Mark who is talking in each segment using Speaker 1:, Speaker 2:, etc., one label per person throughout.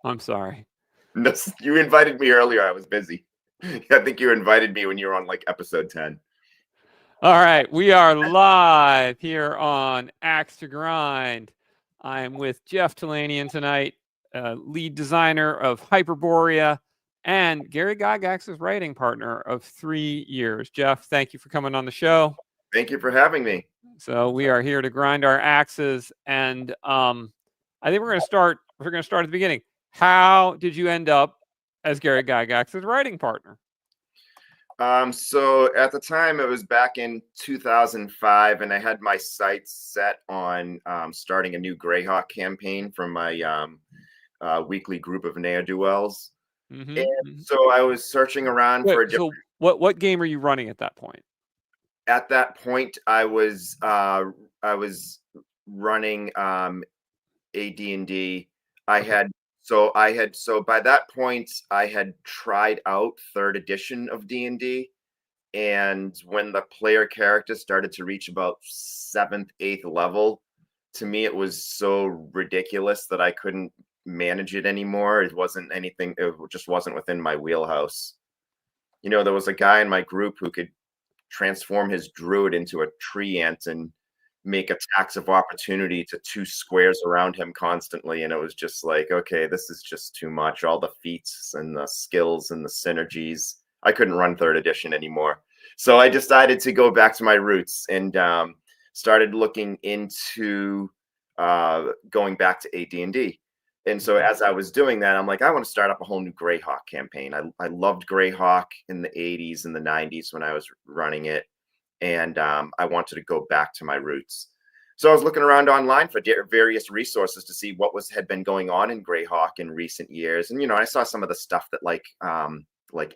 Speaker 1: I'm sorry.
Speaker 2: No, you invited me earlier. I was busy. I think you invited me when you were on like episode 10.
Speaker 1: All right, we are live here on Axe to Grind. I am with Jeff Talanian tonight, lead designer of Hyperborea, and Gary Gygax's writing partner of 3 years. Jeff, thank you for coming on the show.
Speaker 2: Thank you for having me.
Speaker 1: So we are here to grind our axes, and I think we're going to start. We're going to start at the beginning. How did you end up as Gary Gygax's writing partner?
Speaker 2: So at the time, it was back in 2005, and I had my sights set on starting a new Greyhawk campaign from my weekly group of ne'er-do-wells. So I was searching around for a different...
Speaker 1: So what game are you running at that point?
Speaker 2: At that point, I was running a D&D. So by that point, I had tried out 3rd edition of D&D, and when the player character started to reach about 7th, 8th level, to me it was so ridiculous that I couldn't manage it anymore. It wasn't anything. It just wasn't within my wheelhouse. You know, there was a guy in my group who could transform his druid into a tree ant and make attacks of opportunity to 2 squares around him constantly. And it was just like, okay, this is just too much. All the feats and the skills and the synergies. I couldn't run 3rd edition anymore. So I decided to go back to my roots and started looking into going back to AD&D. And so as I was doing that, I'm like, I want to start up a whole new Greyhawk campaign. I loved Greyhawk in the 80s and the 90s when I was running it. And I wanted to go back to my roots. So I was looking around online for various resources to see what had been going on in Greyhawk in recent years. And, you know, I saw some of the stuff that like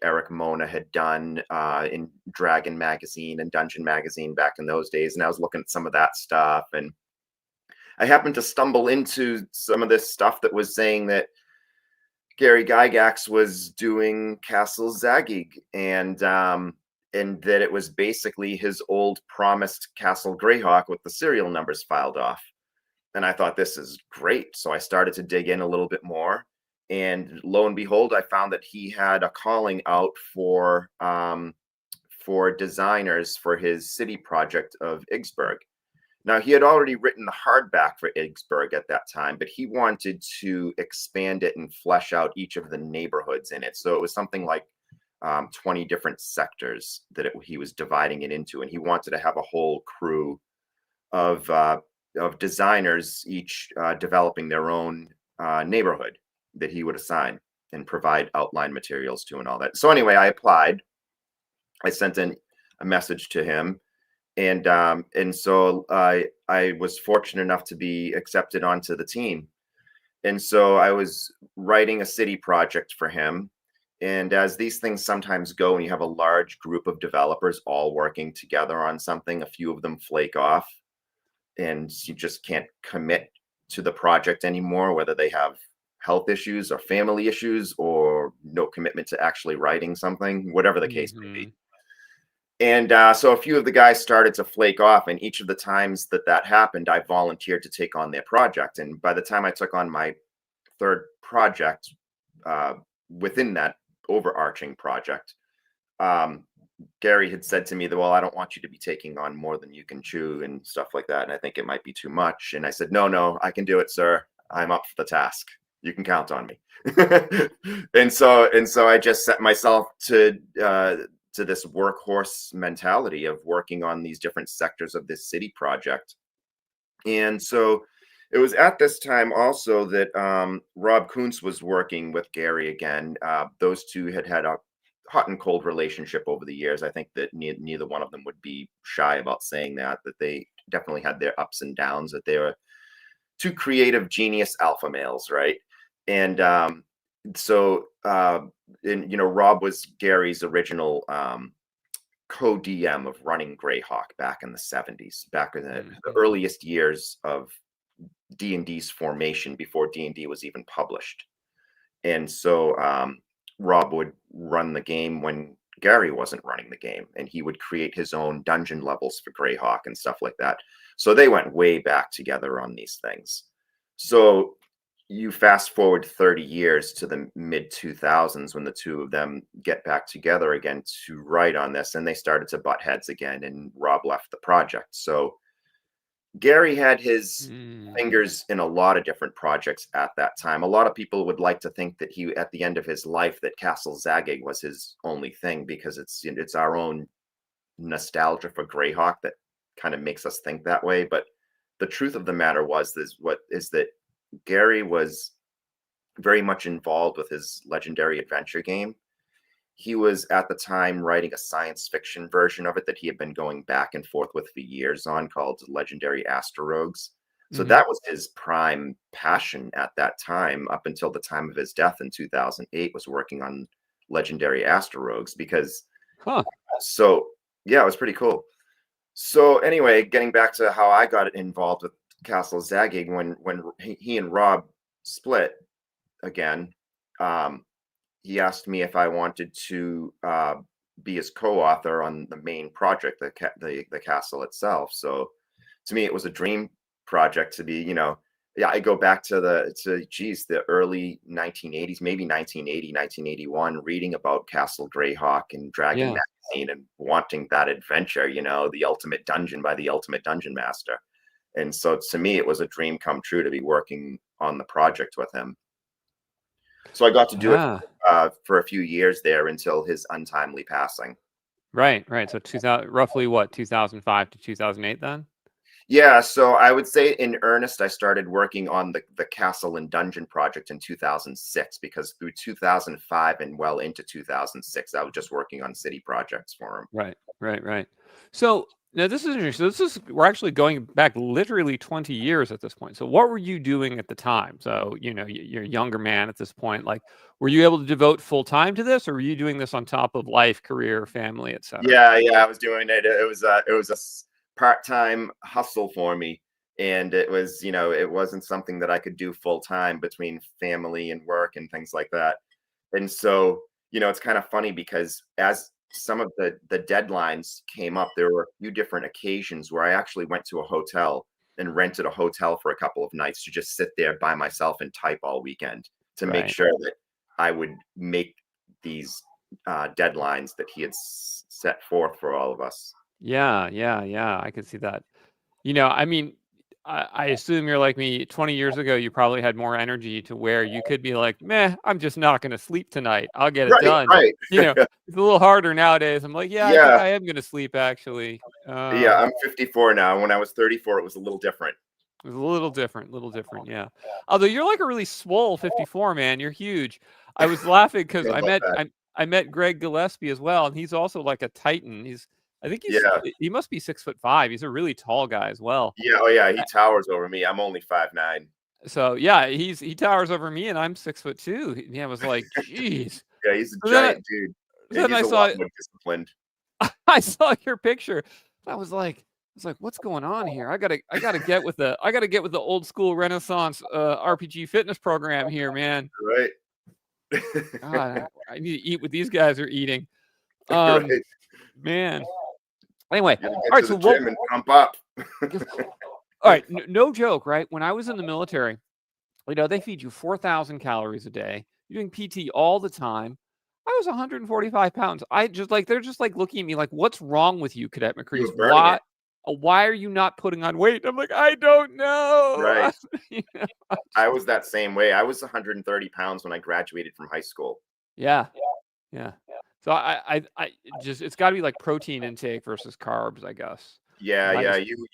Speaker 2: Eric Mona had done in Dragon Magazine and Dungeon Magazine back in those days. And I was looking at some of that stuff. And I happened to stumble into some of this stuff that was saying that Gary Gygax was doing Castle Zagyg, and that it was basically his old promised Castle Greyhawk with the serial numbers filed off. And I thought, this is great. So I started to dig in a little bit more. And lo and behold, I found that he had a calling out for designers for his city project of Iggsburg. Now, he had already written the hardback for Iggsburg at that time, but he wanted to expand it and flesh out each of the neighborhoods in it. So it was something like 20 different sectors that he was dividing it into, and he wanted to have a whole crew of designers, each developing their own neighborhood that he would assign and provide outline materials to and all that. So anyway, I applied. I sent in a message to him, and so I was fortunate enough to be accepted onto the team. And so I was writing a city project for him. And as these things sometimes go, and you have a large group of developers all working together on something, a few of them flake off, and you just can't commit to the project anymore, whether they have health issues or family issues or no commitment to actually writing something, whatever the case may be. And so a few of the guys started to flake off, and each of the times that happened, I volunteered to take on their project. And by the time I took on my 3rd project, within that overarching project, Gary had said to me that, well, I don't want you to be taking on more than you can chew and stuff like that. And I think it might be too much. And I said, no, I can do it, sir. I'm up for the task. You can count on me. and so I just set myself to this workhorse mentality of working on these different sectors of this city project. And so it was at this time also that Rob Kuntz was working with Gary again. Those two had a hot and cold relationship over the years. I think that neither one of them would be shy about saying that they definitely had their ups and downs, that they were 2 creative genius alpha males, right? And you know, Rob was Gary's original co-DM of running Greyhawk back in the 70s, back in the earliest years of D&D's formation, before D&D was even published. And so Rob would run the game when Gary wasn't running the game, and he would create his own dungeon levels for Greyhawk and stuff like that. So they went way back together on these things. So you fast forward 30 years to the mid 2000s when the two of them get back together again to write on this, and they started to butt heads again, and Rob left the project. So Gary had his fingers in a lot of different projects at that time. A lot of people would like to think that he, at the end of his life, that Castle Zagyg was his only thing, because it's our own nostalgia for Greyhawk that kind of makes us think that way. But the truth of the matter is that Gary was very much involved with his legendary adventure game. He was at the time writing a science fiction version of it that he had been going back and forth with for years on, called Legendary Astrorogues. So that was his prime passion at that time, up until the time of his death in 2008, was working on Legendary Astrorogues. Because so yeah, it was pretty cool. So anyway, getting back to how I got involved with Castle Zagyg, when he and Rob split again, he asked me if I wanted to be his co-author on the main project, the castle itself. So to me, it was a dream project to be, I go back to the early 1980s, maybe 1980, 1981, reading about Castle Greyhawk and Dragon Magazine and wanting that adventure, the ultimate dungeon by the ultimate dungeon master. And so to me, it was a dream come true to be working on the project with him. So I got to do it for a few years there until his untimely passing.
Speaker 1: Right. So roughly what, 2005 to 2008 then?
Speaker 2: Yeah, so I would say in earnest, I started working on the Castle and Dungeon project in 2006, because through 2005 and well into 2006, I was just working on city projects for him.
Speaker 1: Right. So now this is interesting. We're actually going back literally 20 years at this point. So what were you doing at the time? So, you're a younger man at this point. Like, were you able to devote full time to this, or were you doing this on top of life, career, family, etc.?
Speaker 2: Yeah, I was doing it. It was a part-time hustle for me. And it was, it wasn't something that I could do full time between family and work and things like that. And so, it's kind of funny, because as some of the deadlines came up, there were a few different occasions where I actually went to a hotel and rented a hotel for a couple of nights to just sit there by myself and type all weekend to make sure that I would make these deadlines that he had set forth for all of us.
Speaker 1: Yeah. I could see that. I mean, I assume you're like me. 20 years ago, you probably had more energy to where you could be like, meh, I'm just not going to sleep tonight. I'll get it done.
Speaker 2: Right.
Speaker 1: It's a little harder nowadays. I'm like, I think I am going to sleep, actually.
Speaker 2: Yeah, I'm 54 now. When I was 34, it was a little different.
Speaker 1: It was a little different, yeah. Although you're like a really swole 54, man. You're huge. I was laughing because I met Greg Gillespie as well, and he's also like a titan. He must be 6'5". He's a really tall guy as well.
Speaker 2: Yeah, he towers over me. I'm only 5'9".
Speaker 1: So yeah, he towers over me, and I'm 6'2". Yeah, I was like, geez.
Speaker 2: Yeah, he's a giant dude.
Speaker 1: Then
Speaker 2: he's a lot more disciplined.
Speaker 1: I saw your picture. I was like, what's going on here? I gotta get with the old school Renaissance RPG fitness program here, man.
Speaker 2: Right.
Speaker 1: God, I need to eat what these guys are eating.
Speaker 2: Right.
Speaker 1: Man. Anyway,
Speaker 2: all right. So gym and pump up.
Speaker 1: All right, no joke, right? When I was in the military, they feed you 4,000 calories a day. You're doing PT all the time. I was 145 pounds. They're just like looking at me like, what's wrong with you, Cadet McCrease? Why are you not putting on weight? I'm like, I don't know.
Speaker 2: Right. I was that same way. I was 130 pounds when I graduated from high school.
Speaker 1: Yeah. So I it's got to be like protein intake versus carbs, I guess.
Speaker 2: Yeah. You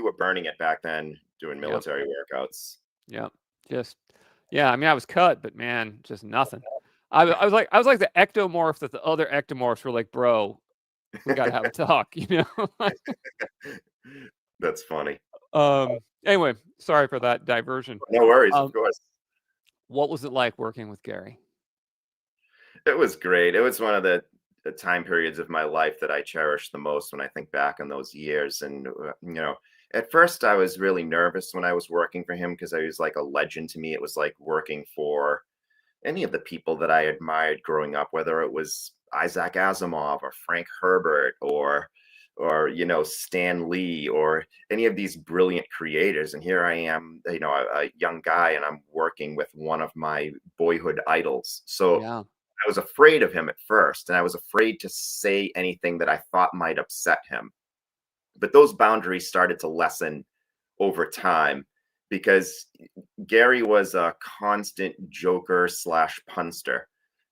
Speaker 2: were burning it back then doing military workouts.
Speaker 1: Yeah. I mean, I was cut, but man, just nothing. I was like the ectomorph that the other ectomorphs were like, bro, we gotta have a talk,
Speaker 2: That's funny.
Speaker 1: Anyway, sorry for that diversion.
Speaker 2: No worries, of course.
Speaker 1: What was it like working with Gary?
Speaker 2: It was great. It was one of the time periods of my life that I cherish the most when I think back on those years. And, at first I was really nervous when I was working for him, because he was like a legend to me. It was like working for any of the people that I admired growing up, whether it was Isaac Asimov or Frank Herbert or Stan Lee or any of these brilliant creators. And here I am, a young guy, and I'm working with one of my boyhood idols. So
Speaker 1: Yeah.
Speaker 2: I was afraid of him at first, and I was afraid to say anything that I thought might upset him. But those boundaries started to lessen over time, because Gary was a constant joker slash punster,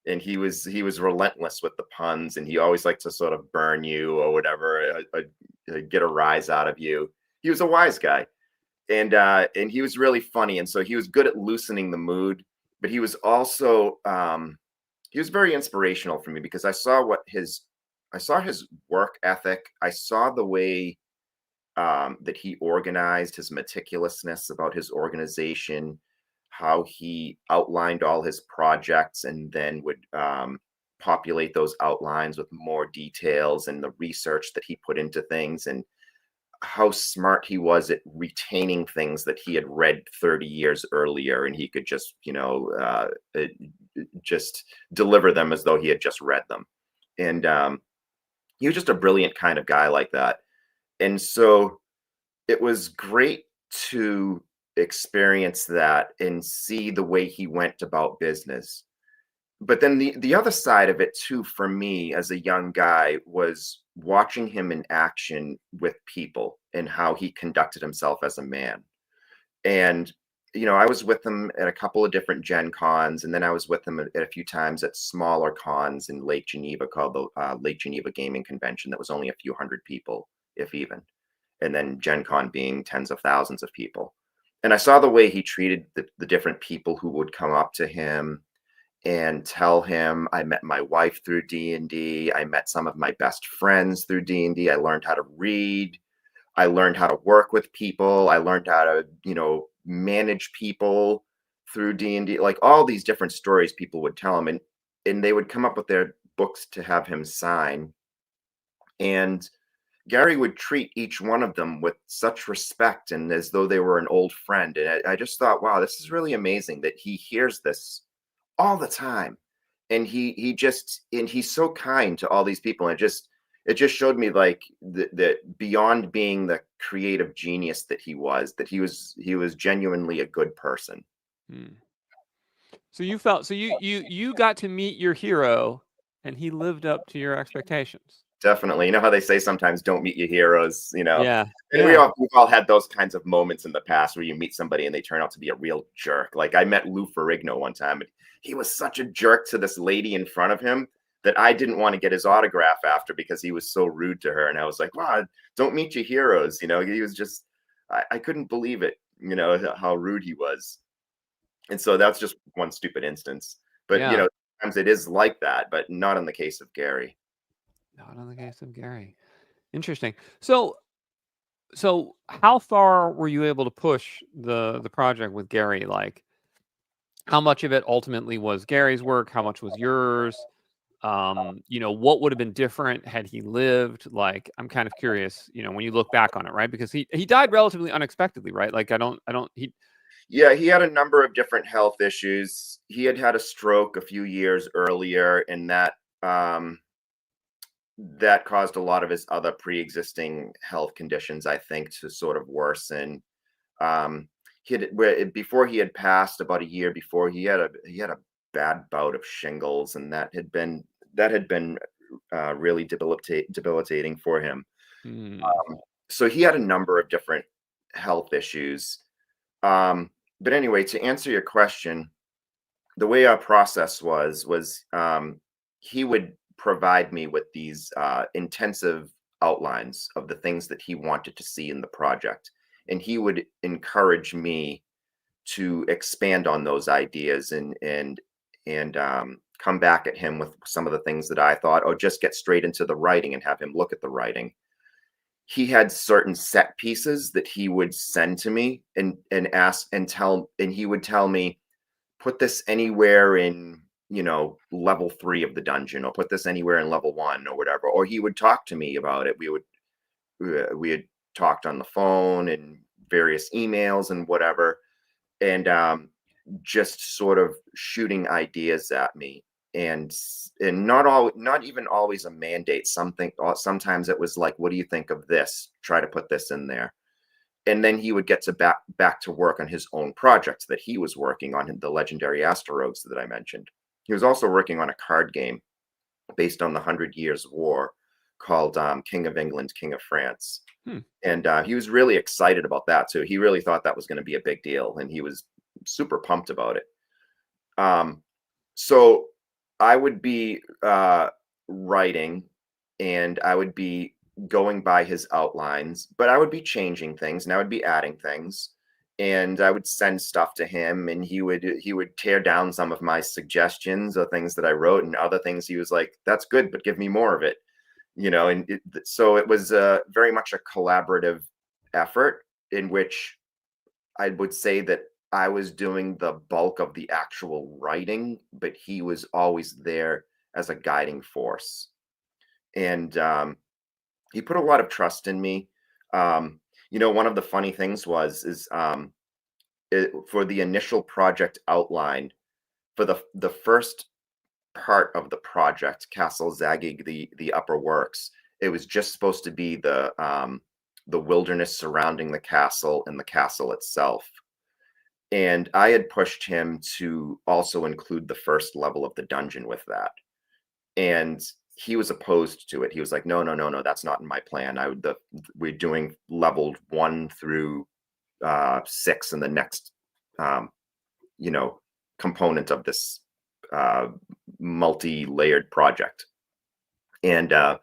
Speaker 2: and he was relentless with the puns, and he always liked to sort of burn you or whatever, get a rise out of you. He was a wise guy, and he was really funny, and so he was good at loosening the mood. But he was also he was very inspirational for me, because I saw his work ethic. I saw the way that he organized, his meticulousness about his organization, how he outlined all his projects and then would populate those outlines with more details, and the research that he put into things, and how smart he was at retaining things that he had read 30 years earlier, and he could just just deliver them as though he had just read them. And he was just a brilliant kind of guy like that. And so it was great to experience that and see the way he went about business. But then the other side of it too, for me as a young guy, was watching him in action with people and how he conducted himself as a man. And I was with him at a couple of different Gen Cons, and then I was with him at a few times at smaller cons in Lake Geneva called the Lake Geneva Gaming Convention, that was only a few hundred people, if even. And then Gen Con being tens of thousands of people. And I saw the way he treated the different people who would come up to him and tell him, I met my wife through D&D. I met some of my best friends through D&D. I learned how to read. I learned how to work with people. I learned how to, manage people through D&D. Like all these different stories people would tell him, and they would come up with their books to have him sign. And Gary would treat each one of them with such respect and as though they were an old friend. And I just thought, wow, this is really amazing that he hears this all the time. And he's so kind to all these people. And it just showed me like that beyond being the creative genius that he was genuinely a good person.
Speaker 1: So you got to meet your hero, and he lived up to your expectations.
Speaker 2: Definitely. You know how they say sometimes don't meet your heroes,
Speaker 1: Yeah.
Speaker 2: And we've all had those kinds of moments in the past where you meet somebody and they turn out to be a real jerk. Like I met Lou Ferrigno one time, and he was such a jerk to this lady in front of him that I didn't want to get his autograph after, because he was so rude to her. And I was like, wow, don't meet your heroes. He was just, I couldn't believe it, how rude he was. And so that's just one stupid instance. But, sometimes it is like that, but not in the case of Gary.
Speaker 1: Not in the case of Gary. Interesting. So how far were you able to push the project with Gary? Like, how much of it ultimately was Gary's work? How much was yours? What would have been different had he lived? Like, I'm kind of curious, when you look back on it, right? Because he died relatively unexpectedly, right? Like,
Speaker 2: Yeah, he had a number of different health issues. He had a stroke a few years earlier, and that caused a lot of his other pre-existing health conditions, I think, to sort of worsen. Before he had passed, about a year before, he had a bad bout of shingles, and that had been really debilitating for him. So he had a number of different health issues. But anyway, to answer your question, the way our process was he would provide me with these intensive outlines of the things that he wanted to see in the project. And he would encourage me to expand on those ideas and come back at him with some of the things that I thought, or just get straight into the writing and have him look at the writing. He had certain set pieces that he would send to me and ask and he would tell me, put this anywhere in, level 3 of the dungeon, or put this anywhere in level 1 or whatever. Or he would talk to me about it. We had talked on the phone and various emails and whatever, and just sort of shooting ideas at me. and not even always a mandate. Sometimes it was like, what do you think of this? Try to put this in there. And then he would get to back to work on his own projects that he was working on, the legendary Asteroids that I mentioned. He was also working on a card game based on the 100 Years' War called King of England, King of France. And he was really excited about that too. He really thought that was going to be a big deal, and he was super pumped about it. So I would be writing, and I would be going by his outlines, but I would be changing things, and I would be adding things, and I would send stuff to him, and he would tear down some of my suggestions or things that I wrote, and other things he was like, that's good, but give me more of it. And so it was very much a collaborative effort in which I would say that I was doing the bulk of the actual writing, but he was always there as a guiding force. And he put a lot of trust in me. One of the funny things is for the initial project outline, for the first part of the project, Castle Zagyg, the upper works, it was just supposed to be the wilderness surrounding the castle and the castle itself. And I had pushed him to also include the first level of the dungeon with that. And he was opposed to it. He was like, no, that's not in my plan. We're doing level 1 through 6 in the next component of this multi-layered project. And I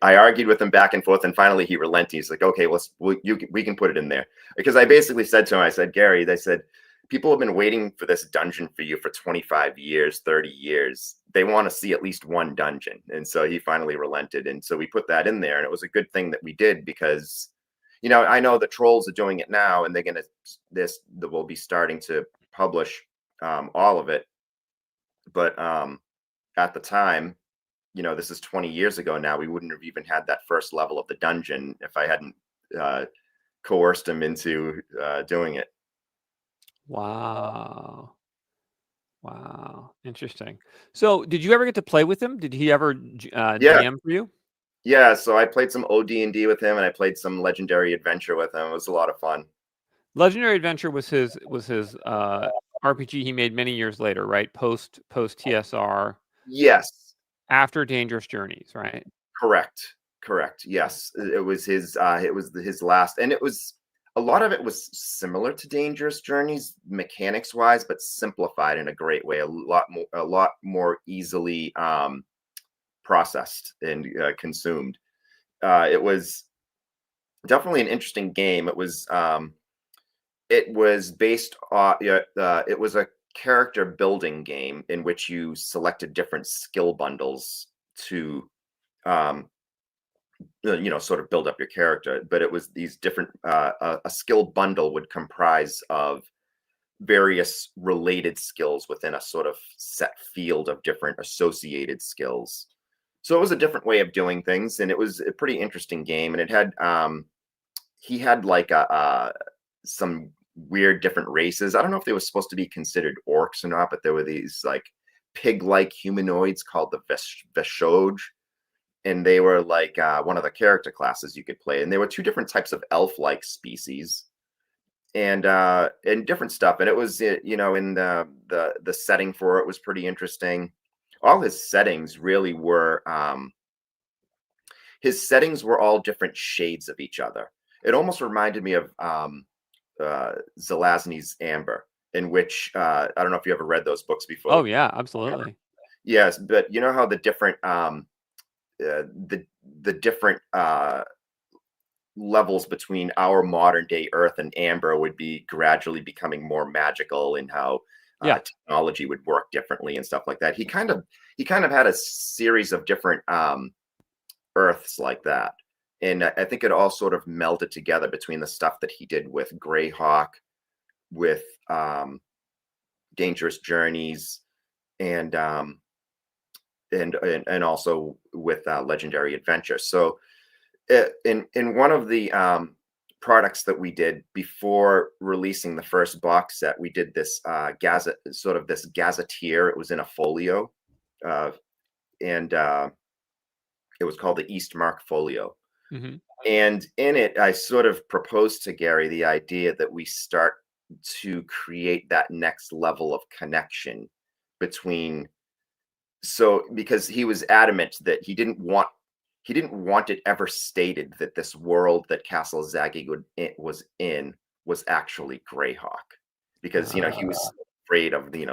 Speaker 2: argued with him back and forth, and finally he relented. He's like, okay, we can put it in there. Because I basically said to him, I said, Gary, they said, people have been waiting for this dungeon for you for 25 years, 30 years. They want to see at least one dungeon. And so he finally relented. And so we put that in there, and it was a good thing that we did, because, I know the trolls are doing it now, and we'll be starting to publish all of it. But at the time, this is 20 years ago now, we wouldn't have even had that first level of the dungeon if I hadn't coerced him into doing it.
Speaker 1: Wow. Interesting. So did you ever get to play with him? Did he ever DM for you?
Speaker 2: Yeah, so I played some OD&D with him, and I played some Legendary Adventure with him. It was a lot of fun.
Speaker 1: Legendary Adventure was his RPG he made many years later, right? Post TSR.
Speaker 2: Yes.
Speaker 1: After Dangerous Journeys, right?
Speaker 2: Correct. Yes, it was his last, and it was a lot of it was similar to Dangerous Journeys mechanics wise, but simplified in a great way. A lot more easily processed and consumed. It was definitely an interesting game. It was based on it was a character building game in which you selected different skill bundles to sort of build up your character. But it was these different a skill bundle would comprise of various related skills within a sort of set field of different associated skills. So it was a different way of doing things, and it was a pretty interesting game. And it had he had like some weird different races. I don't know if they were supposed to be considered orcs or not, but there were these like pig-like humanoids called the Veshoj, and they were like one of the character classes you could play. And there were 2 different types of elf-like species, and different stuff. And it was in the setting for it was pretty interesting. All his settings really were all different shades of each other. It almost reminded me of Zelazny's Amber, in which I don't know if you ever read those books before.
Speaker 1: Oh yeah, absolutely.
Speaker 2: Yes, but you know how the different the different levels between our modern day Earth and Amber would be gradually becoming more magical, and how technology would work differently and stuff like that. He kind of had a series of different Earths like that. And I think it all sort of melded together between the stuff that he did with Greyhawk, with Dangerous Journeys, and also with Legendary Adventure. So in one of the products that we did before releasing the first box set, we did this gazetteer. It was in a folio, and it was called the East Mark Folio.
Speaker 1: Mm-hmm.
Speaker 2: And in it, I sort of proposed to Gary the idea that we start to create that next level of connection between. So, because he was adamant that he didn't want it ever stated that this world that Castle Zagyg was in was actually Greyhawk, because he was afraid of the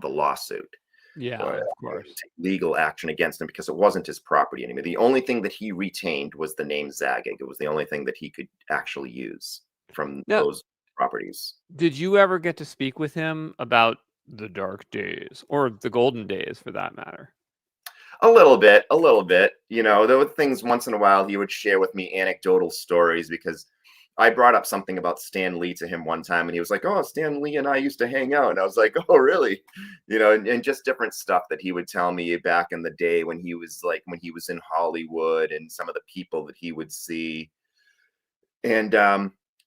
Speaker 2: lawsuit.
Speaker 1: Yeah,
Speaker 2: Or
Speaker 1: of course.
Speaker 2: legal action against him, because it wasn't his property anymore. The only thing that he retained was the name Zagyg. It was the only thing that he could actually use from
Speaker 1: Now,
Speaker 2: those properties.
Speaker 1: did you ever get to speak with him about the dark days, or the golden days for that matter?
Speaker 2: A little bit. There were things once in a while he would share with me anecdotal stories, because I brought up something about Stan Lee to him one time, and he was like, "Oh, Stan Lee and I used to hang out." And I was like, "Oh, really?" And just different stuff that he would tell me back in the day when he was in Hollywood, and some of the people that he would see. And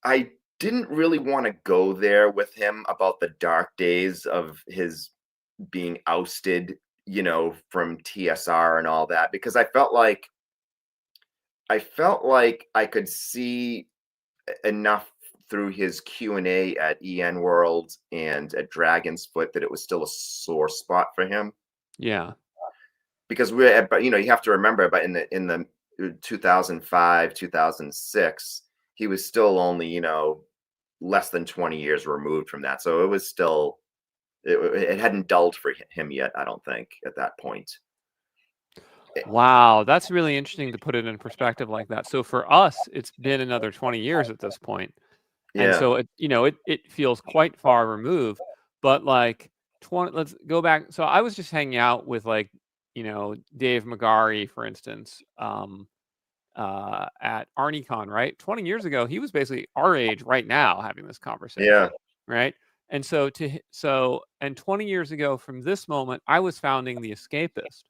Speaker 2: I didn't really want to go there with him about the dark days of his being ousted, from TSR and all that, because I felt like I could see enough through his Q&A at EN World and at Dragon's Foot that it was still a sore spot for him.
Speaker 1: Yeah.
Speaker 2: Because but you have to remember, but in the 2005, 2006, he was still only, less than 20 years removed from that. So it was still, it hadn't dulled for him yet, I don't think, at that point.
Speaker 1: Wow, that's really interesting to put it in perspective like that. So for us, it's been another 20 years at this point. And
Speaker 2: Yeah.
Speaker 1: so it feels quite far removed, but like 20, let's go back. So I was just hanging out with Dave McGarry, for instance, at ArnieCon, right? 20 years ago, he was basically our age right now having this conversation.
Speaker 2: Yeah.
Speaker 1: Right. And so 20 years ago from this moment, I was founding The Escapist.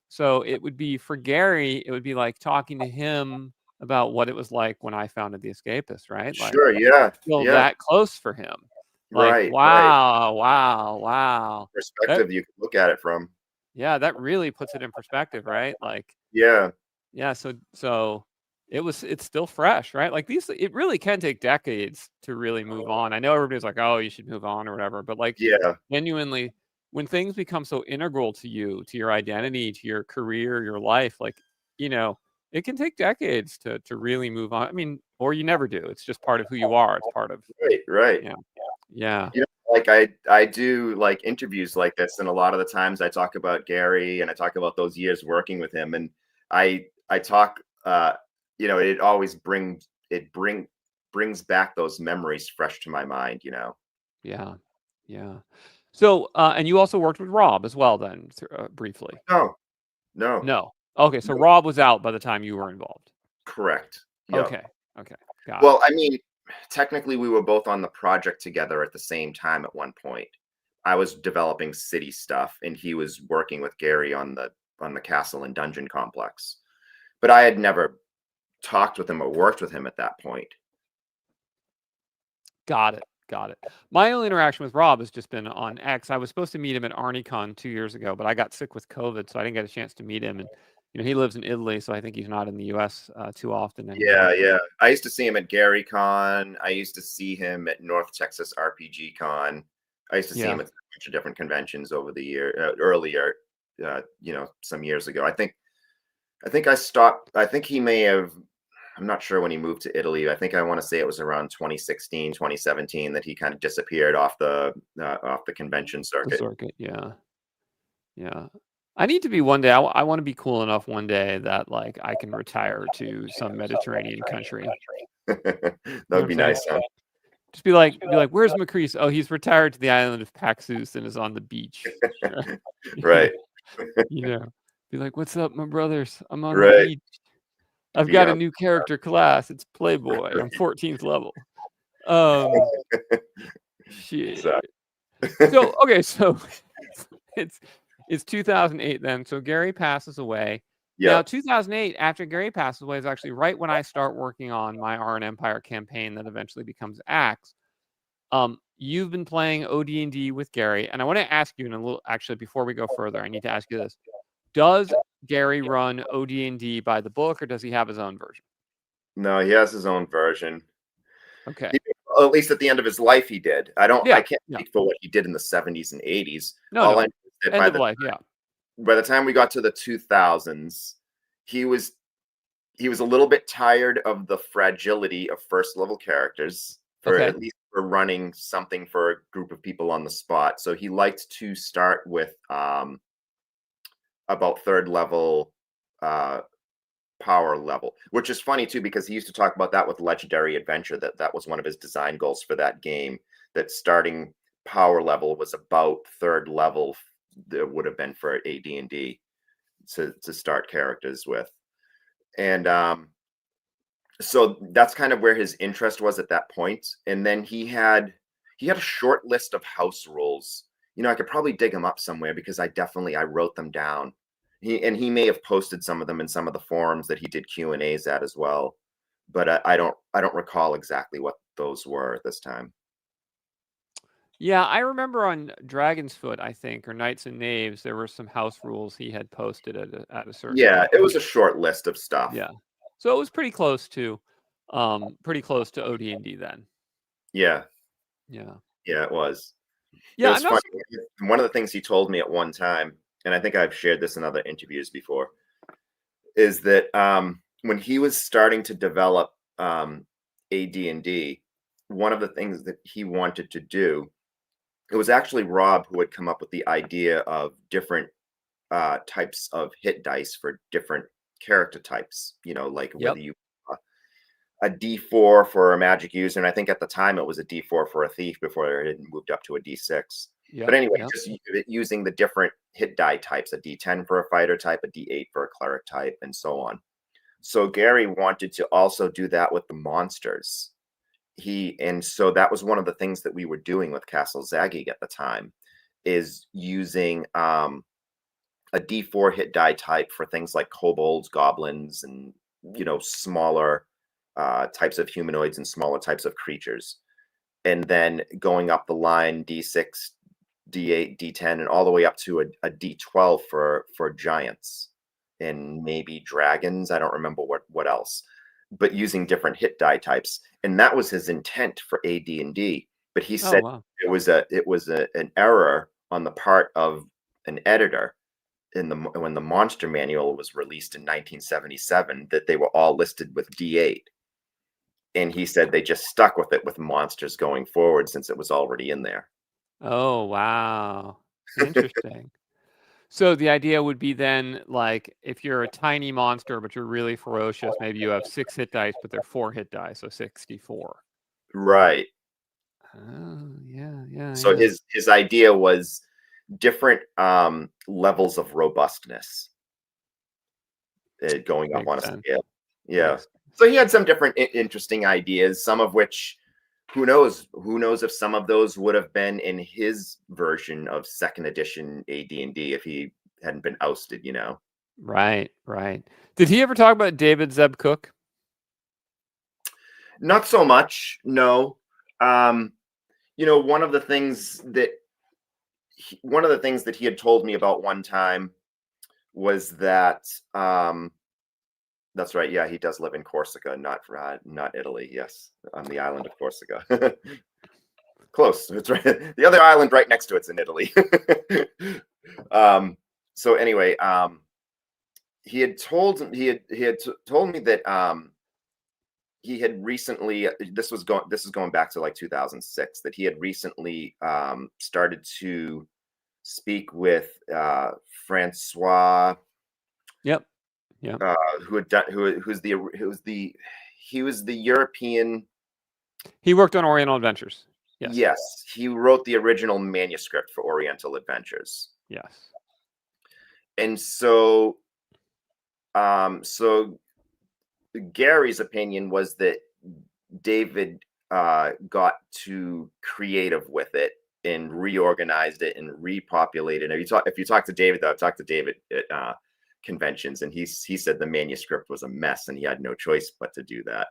Speaker 1: So it would be for Gary, it would be like talking to him about what it was like when I founded The Escapist, right? Like,
Speaker 2: Sure. Yeah.
Speaker 1: feel
Speaker 2: Yeah.
Speaker 1: that close for him. Like,
Speaker 2: Right.
Speaker 1: wow.
Speaker 2: Perspective you can look at it from.
Speaker 1: Yeah, that really puts it in perspective, right? Like,
Speaker 2: yeah.
Speaker 1: So it's still fresh, right? Like it really can take decades to really move on. I know everybody's like, oh, you should move on or whatever, but like,
Speaker 2: Yeah.
Speaker 1: genuinely, when things become so integral to you, to your identity, to your career, your life, like, it can take decades to really move on. I mean, or you never do. It's just part of who you are. It's part of
Speaker 2: right.
Speaker 1: Yeah.
Speaker 2: Like I do like interviews like this, and a lot of the times I talk about Gary and I talk about those years working with him, and I talk it always brings back those memories fresh to my mind.
Speaker 1: Yeah. So and you also worked with Rob as well then, briefly.
Speaker 2: No.
Speaker 1: Okay, so Rob was out by the time you were involved.
Speaker 2: Correct. Yep.
Speaker 1: Okay, got
Speaker 2: Well,
Speaker 1: it.
Speaker 2: I mean, technically we were both on the project together at the same time at one point. I was developing city stuff, and he was working with Gary on the castle and dungeon complex. But I had never talked with him or worked with him at that point.
Speaker 1: Got it. My only interaction with Rob has just been on X. I was supposed to meet him at ArnieCon 2 years ago, but I got sick with COVID, so I didn't get a chance to meet him. And he lives in Italy, so I think he's not in the U.S. Too often anymore.
Speaker 2: Yeah. I used to see him at Gary Con. I used to see him at North Texas RPG Con. I used to see him at a bunch of different conventions over the year, earlier, some years ago. I think I stopped. I think he may have. I'm not sure when he moved to Italy. I think I want to say it was around 2016, 2017 that he kind of disappeared off the convention circuit.
Speaker 1: Yeah. I need to be one day. I want to be cool enough one day that like I can retire to some Mediterranean country.
Speaker 2: That would be nice, huh?
Speaker 1: Just be like, where's Macrease? Oh, he's retired to the island of Paxus and is on the beach.
Speaker 2: Right.
Speaker 1: Be like, what's up, my brothers? I'm on the beach. I've got a new character class. It's Playboy. I'm 14th level. Shit. So okay, so it's 2008 then. So Gary passes away. Now 2008, after Gary passes away, is actually right when I start working on my Iron Empire campaign that eventually becomes ACKS. you've been playing OD&D with Gary, and I want to ask you in a little. Actually, before we go further, I need to ask you this: does Gary run OD&D by the book, or does he have his own version?
Speaker 2: No, he has his own version.
Speaker 1: Okay.
Speaker 2: At least at the end of his life, he did. I can't
Speaker 1: Yeah.
Speaker 2: speak for what he did in the 70s and 80s.
Speaker 1: No.
Speaker 2: I know is that
Speaker 1: End of life. Yeah.
Speaker 2: by the time we got to the 2000s, he was a little bit tired of the fragility of first level characters, for
Speaker 1: Okay.
Speaker 2: at least for running something for a group of people on the spot. So he liked to start with about third level power level, which is funny too, because he used to talk about that with Legendary Adventure, that was one of his design goals for that game, that starting power level was about third level that would have been for AD&D to start characters with. And so that's kind of where his interest was at that point. And then he had a short list of house rules. I could probably dig them up somewhere, because I wrote them down. He may have posted some of them in some of the forums that he did Q&As at as well, but I don't recall exactly what those were at this time.
Speaker 1: Yeah, I remember on Dragon's Foot, I think, or Knights and Knaves, there were some house rules he had posted at a certain
Speaker 2: Yeah,
Speaker 1: point.
Speaker 2: it was a short list of stuff.
Speaker 1: Yeah, so it was pretty close to OD&D then.
Speaker 2: Yeah, it was.
Speaker 1: Yeah,
Speaker 2: it was funny. One of the things he told me at one time, and I think I've shared this in other interviews before, is that when he was starting to develop AD&D, one of the things that he wanted to do, it was actually Rob who had come up with the idea of different types of hit dice for different character types, like whether you a D4 for a magic user, and I think at the time it was a D4 for a thief before it had moved up to a D6. But anyway, just using the different hit die types, a D10 for a fighter type, a D8 for a cleric type, and so on. So Gary wanted to also do that with the monsters. So that was one of the things that we were doing with Castle Zagyg at the time, is using a D4 hit die type for things like kobolds, goblins, and smaller types of humanoids and smaller types of creatures, and then going up the line D6, D8, D10, and all the way up to a D12 for giants and maybe dragons. I don't remember what else, but using different hit die types, and that was his intent for AD&D. But he said it was an error on the part of an editor when the monster manual was released in 1977, that they were all listed with D8. And he said they just stuck with it with monsters going forward, since it was already in there.
Speaker 1: Oh, wow. Interesting. So the idea would be then, like, if you're a tiny monster, but you're really ferocious, maybe you have 6 hit dice, but they're 4 hit dice, so 64.
Speaker 2: Right.
Speaker 1: Oh, yeah.
Speaker 2: So his idea was different levels of robustness going up on a scale. Yeah. So he had some different interesting ideas, some of which, who knows if some of those would have been in his version of second edition AD&D if he hadn't been ousted,
Speaker 1: Right. Did he ever talk about David Zeb Cook?
Speaker 2: Not so much, no. One of the things that he had told me about one time was that that's right. Yeah, he does live in Corsica, not Italy. Yes, on the island of Corsica. Close. It's right. The other island right next to it's in Italy. So anyway, he had told me that he had recently. This is going back to like 2006. That he had recently started to speak with Francois.
Speaker 1: Yep. Yeah.
Speaker 2: He was the European.
Speaker 1: He worked on Oriental Adventures.
Speaker 2: Yes, he wrote the original manuscript for Oriental Adventures.
Speaker 1: Yes.
Speaker 2: And so Gary's opinion was that David got too creative with it and reorganized it and repopulated. If you talk to David, though, I've talked to David at conventions, and he said the manuscript was a mess and he had no choice but to do that.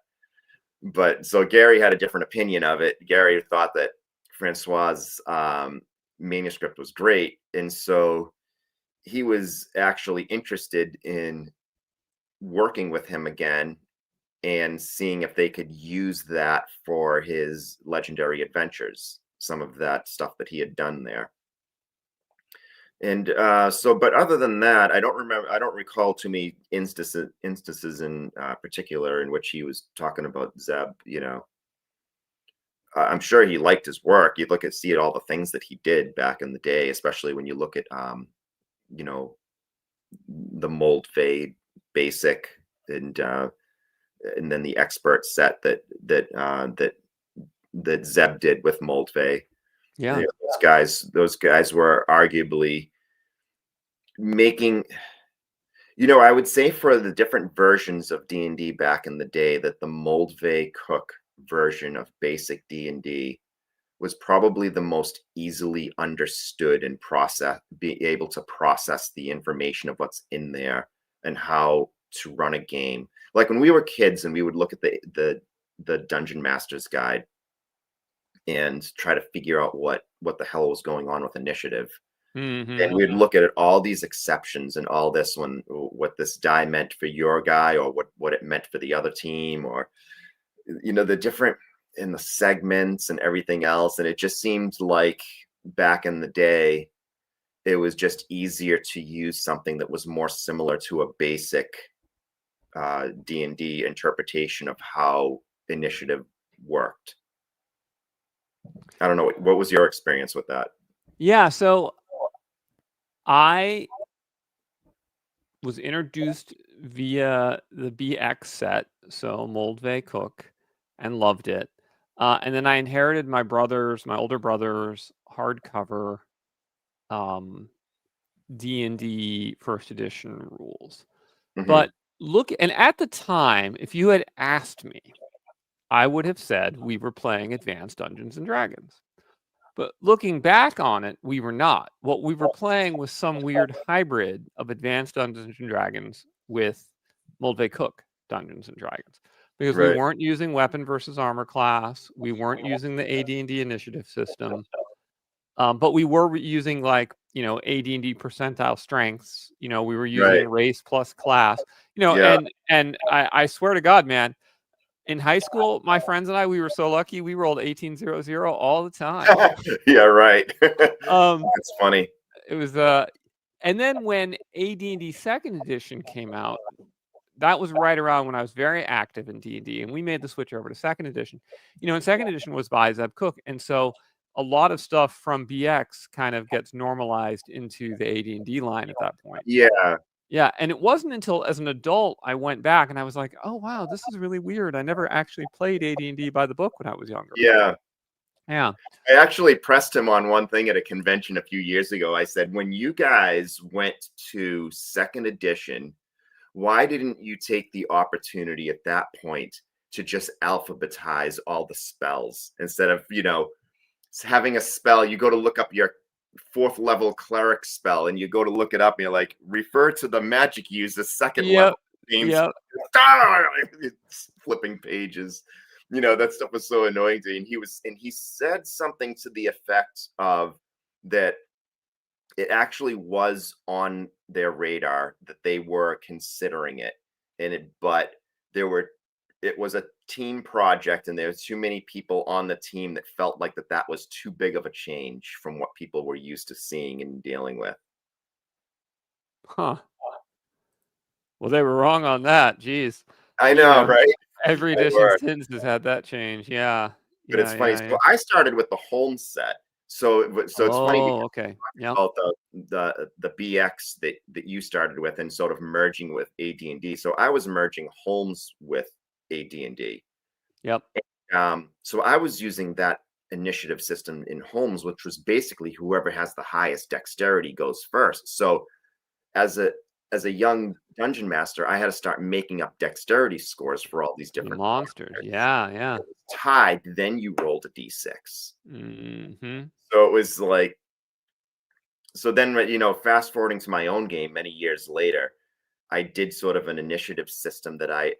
Speaker 2: But so Gary had a different opinion of it. Gary thought that Francois's manuscript was great, and so he was actually interested in working with him again and seeing if they could use that for his legendary adventures, some of that stuff that he had done there. And but other than that, I don't recall too many instances in particular in which he was talking about Zeb. I'm sure he liked his work. You'd see at all the things that he did back in the day, especially when you look at the mold fade basic, and then the expert set that Zeb did with mold fade.
Speaker 1: Yeah,
Speaker 2: those guys were arguably making, I would say for the different versions of D&D back in the day, that the Moldvay Cook version of basic D&D was probably the most easily understood and be able to process the information of what's in there and how to run a game. Like when we were kids and we would look at the Dungeon Master's Guide and try to figure out what the hell was going on with initiative. And we'd look at all these exceptions and all this, what this die meant for your guy, or what it meant for the other team, or the different in the segments and everything else. And it just seemed like back in the day it was just easier to use something that was more similar to a basic D&D interpretation of how initiative worked. I don't know, what was your experience with that?
Speaker 1: Yeah, so I was introduced via the BX set, so Moldvay Cook, and loved it. And then I inherited my older brother's hardcover D&D first edition rules. But and at the time, if you had asked me, I would have said we were playing Advanced Dungeons and Dragons. But looking back on it, we were not. What we were playing was some weird hybrid of Advanced Dungeons and Dragons with Moldvay Cook Dungeons and Dragons, because we weren't using weapon versus armor class. We weren't using the AD&D initiative system, but we were using AD&D percentile strengths. We were using race plus class. And I swear to God, man. In high school, my friends and I, we were so lucky. We rolled 1800 all the time.
Speaker 2: Yeah, right. It's funny.
Speaker 1: It was and then when AD&D second edition came out, that was right around when I was very active in D&D, and we made the switch over to second edition. And second edition was by Zeb Cook, and so a lot of stuff from BX kind of gets normalized into the AD&D line at that point. Yeah, and it wasn't until as an adult I went back and I was like, oh, wow, this is really weird. I never actually played AD&D by the book when I was younger.
Speaker 2: Yeah.
Speaker 1: I
Speaker 2: actually pressed him on one thing at a convention a few years ago. I said, when you guys went to second edition, why didn't you take the opportunity at that point to just alphabetize all the spells instead of, having a spell, you go to look up your 4th level cleric spell and you go to look it up and you're like, refer to the magic user 2nd level names. Flipping pages. That stuff was so annoying to me. And he said something to the effect of that it actually was on their radar, that they were considering it, but it was a team project, and there were too many people on the team that felt like that was too big of a change from what people were used to seeing and dealing with.
Speaker 1: Huh. Well, they were wrong on that. Jeez.
Speaker 2: I know, right?
Speaker 1: Every edition since has had that change. Yeah.
Speaker 2: But it's funny. So I started with the Holmes set. So it's funny about the BX that you started with and sort of merging with AD&D. So I was merging Holmes with AD&D.
Speaker 1: Yep.
Speaker 2: So I was using that initiative system in Holmes, which was basically whoever has the highest dexterity goes first. So as a young dungeon master, I had to start making up dexterity scores for all these different
Speaker 1: monsters. Yeah.
Speaker 2: Tied, then you rolled a d6.
Speaker 1: Mm-hmm.
Speaker 2: So it was so then, fast forwarding to my own game many years later, I did sort of an initiative system that I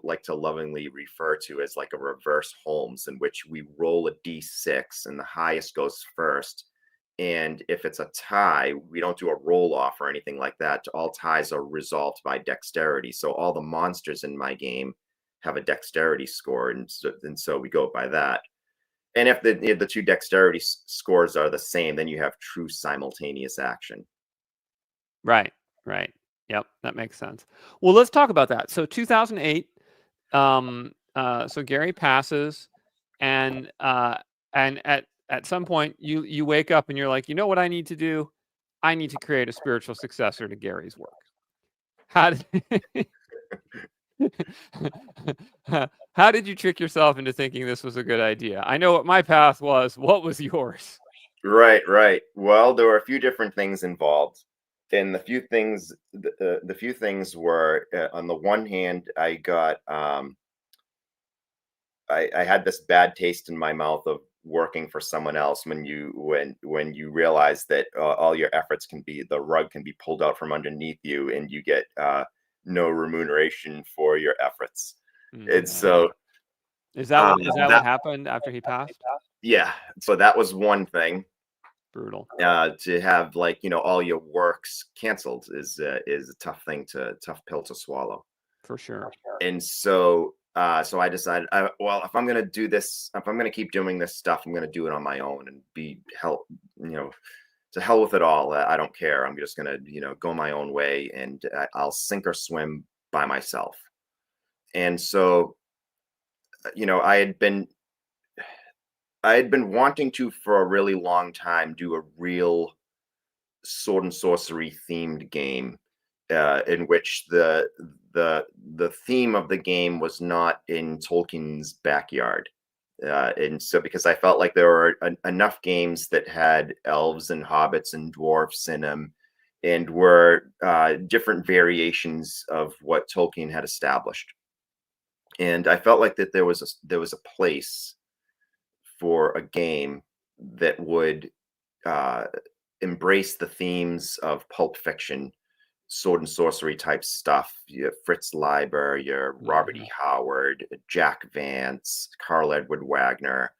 Speaker 2: like to lovingly refer to as like a reverse Holmes, in which we roll a d6 and the highest goes first. And if it's a tie, we don't do a roll off or anything like that. All ties are resolved by dexterity. So all the monsters in my game have a dexterity score, and so we go by that. And if the two dexterity scores are the same, then you have true simultaneous action.
Speaker 1: Right. Yep, that makes sense. Well, let's talk about that. So 2008, so Gary passes, and at some point you wake up and you're like, you know what I need to do? I need to create a spiritual successor to Gary's work. How did you trick yourself into thinking this was a good idea? I know what my path was. What was yours?
Speaker 2: Right. Well, there were a few different things involved. And the few things were, on the one hand, I got I had this bad taste in my mouth of working for someone else when you realize that all your efforts the rug can be pulled out from underneath you, and you get no remuneration for your efforts. And so
Speaker 1: is that what happened after he passed?
Speaker 2: Yeah, so that was one thing.
Speaker 1: Brutal.
Speaker 2: To have, like, all your works canceled is a tough pill to swallow,
Speaker 1: for sure.
Speaker 2: And so I decided, well, if I'm going to do this, if I'm going to keep doing this stuff, I'm going to do it on my own and to hell with it all. I don't care. I'm just going to go my own way, and I'll sink or swim by myself. And so I had been wanting to, for a really long time, do a real sword and sorcery themed game, in which the theme of the game was not in Tolkien's backyard. And so, because I felt like there were enough games that had elves and hobbits and dwarfs in them, and were different variations of what Tolkien had established. And I felt like that there was a place for a game that would embrace the themes of Pulp Fiction, sword and sorcery type stuff. Your Fritz Leiber, your Robert E. Howard, Jack Vance, Carl Edward Wagner,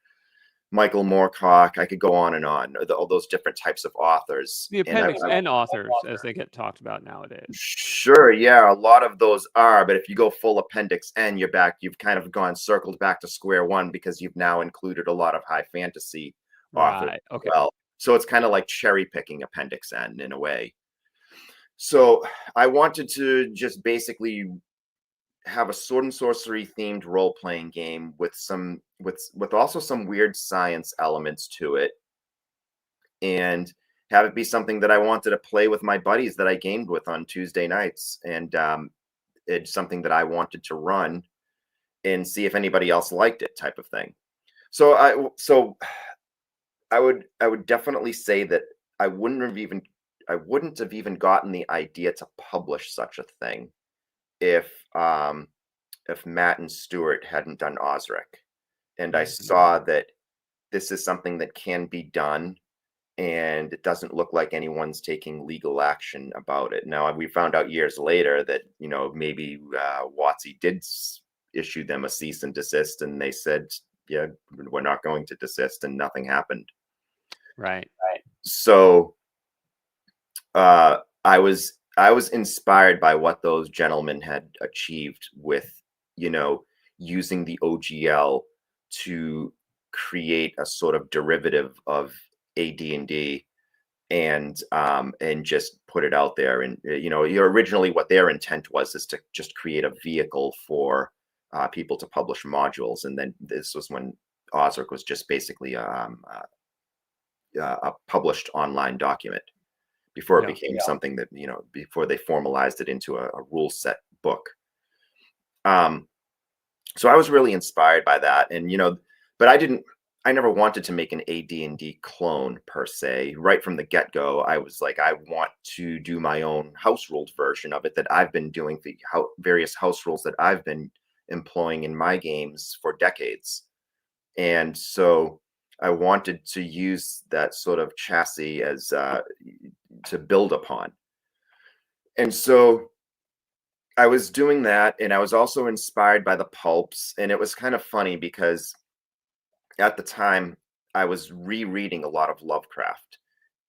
Speaker 2: Michael Moorcock. I could go on and on. All those different types of authors.
Speaker 1: The Appendix N authors, as they get talked about nowadays.
Speaker 2: Sure, yeah, a lot of those are. But if you go full Appendix N, you've kind of circled back to square one, because you've now included a lot of high fantasy authors.
Speaker 1: Right. Okay.
Speaker 2: Well, so it's kind of like cherry picking Appendix N in a way. So I wanted to just basically have a sword and sorcery themed role-playing game with also some weird science elements to it, and have it be something that I wanted to play with my buddies that I gamed with on Tuesday nights. And it's something that I wanted to run and see if anybody else liked it, type of thing. So I would definitely say that I wouldn't have even gotten the idea to publish such a thing if Matt and Stuart hadn't done Osric. And I saw that this is something that can be done, and it doesn't look like anyone's taking legal action about it. Now, we found out years later that, maybe WotC did issue them a cease and desist, and they said, yeah, we're not going to desist, and nothing happened.
Speaker 1: Right.
Speaker 2: So I was inspired by what those gentlemen had achieved with, using the OGL to create a sort of derivative of AD&D, and just put it out there. And originally what their intent was is to just create a vehicle for people to publish modules, and then this was when Osric was just basically a published online document before it became something that, before they formalized it into a rule set book. So I was really inspired by that, and but I never wanted to make an AD&D clone per se. Right from the get-go, I was like, I want to do my own house ruled version of it that I've been doing, the various house rules that I've been employing in my games for decades. And so I wanted to use that sort of chassis as to build upon. And so I was doing that, and I was also inspired by the pulps, and it was kind of funny because at the time I was rereading a lot of Lovecraft,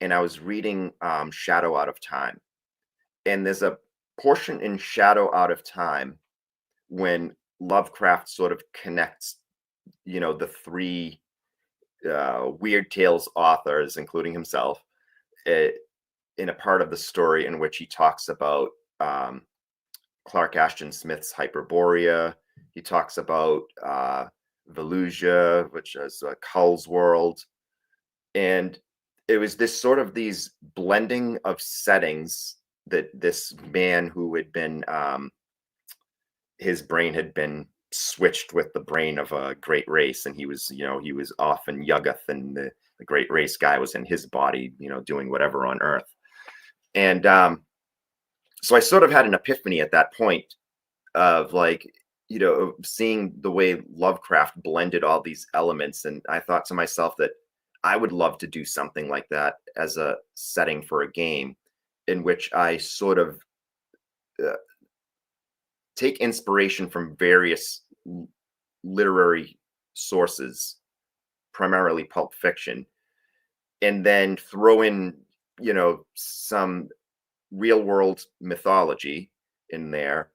Speaker 2: and I was reading Shadow Out of Time, and there's a portion in Shadow Out of Time when Lovecraft sort of connects, the three Weird Tales authors, including himself, in a part of the story in which he talks about Clark Ashton Smith's Hyperborea. He talks about Velusia, which is Cull's world. And it was this sort of these blending of settings that this man who had been, his brain had been switched with the brain of a great race. And he was off in Yuggoth, and the great race guy was in his body, doing whatever on Earth. And so I sort of had an epiphany at that point of seeing the way Lovecraft blended all these elements. And I thought to myself that I would love to do something like that as a setting for a game, in which I sort of take inspiration from various literary sources, primarily pulp fiction, and then throw in, some real world mythology in there,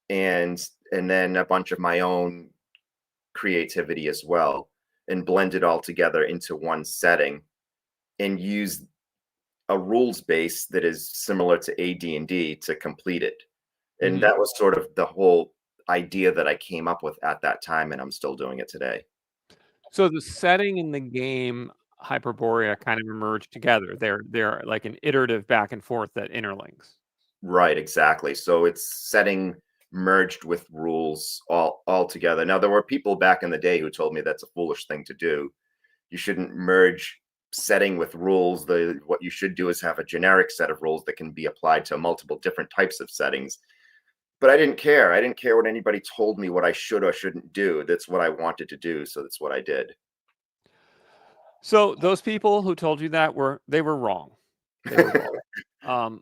Speaker 2: and then a bunch of my own creativity as well, and blend it all together into one setting, and use a rules base that is similar to AD&D to complete it. And that was sort of the whole idea that I came up with at that time, and I'm still doing it today.
Speaker 1: So the setting in the game Hyperborea kind of emerged together. They're like an iterative back and forth that interlinks.
Speaker 2: Right, exactly. So it's setting merged with rules all together. Now, there were people back in the day who told me that's a foolish thing to do. You shouldn't merge setting with rules. What you should do is have a generic set of rules that can be applied to multiple different types of settings. But I didn't care. I didn't care what anybody told me what I should or shouldn't do. That's what I wanted to do, so that's what I did.
Speaker 1: So those people who told you that were wrong. They were wrong.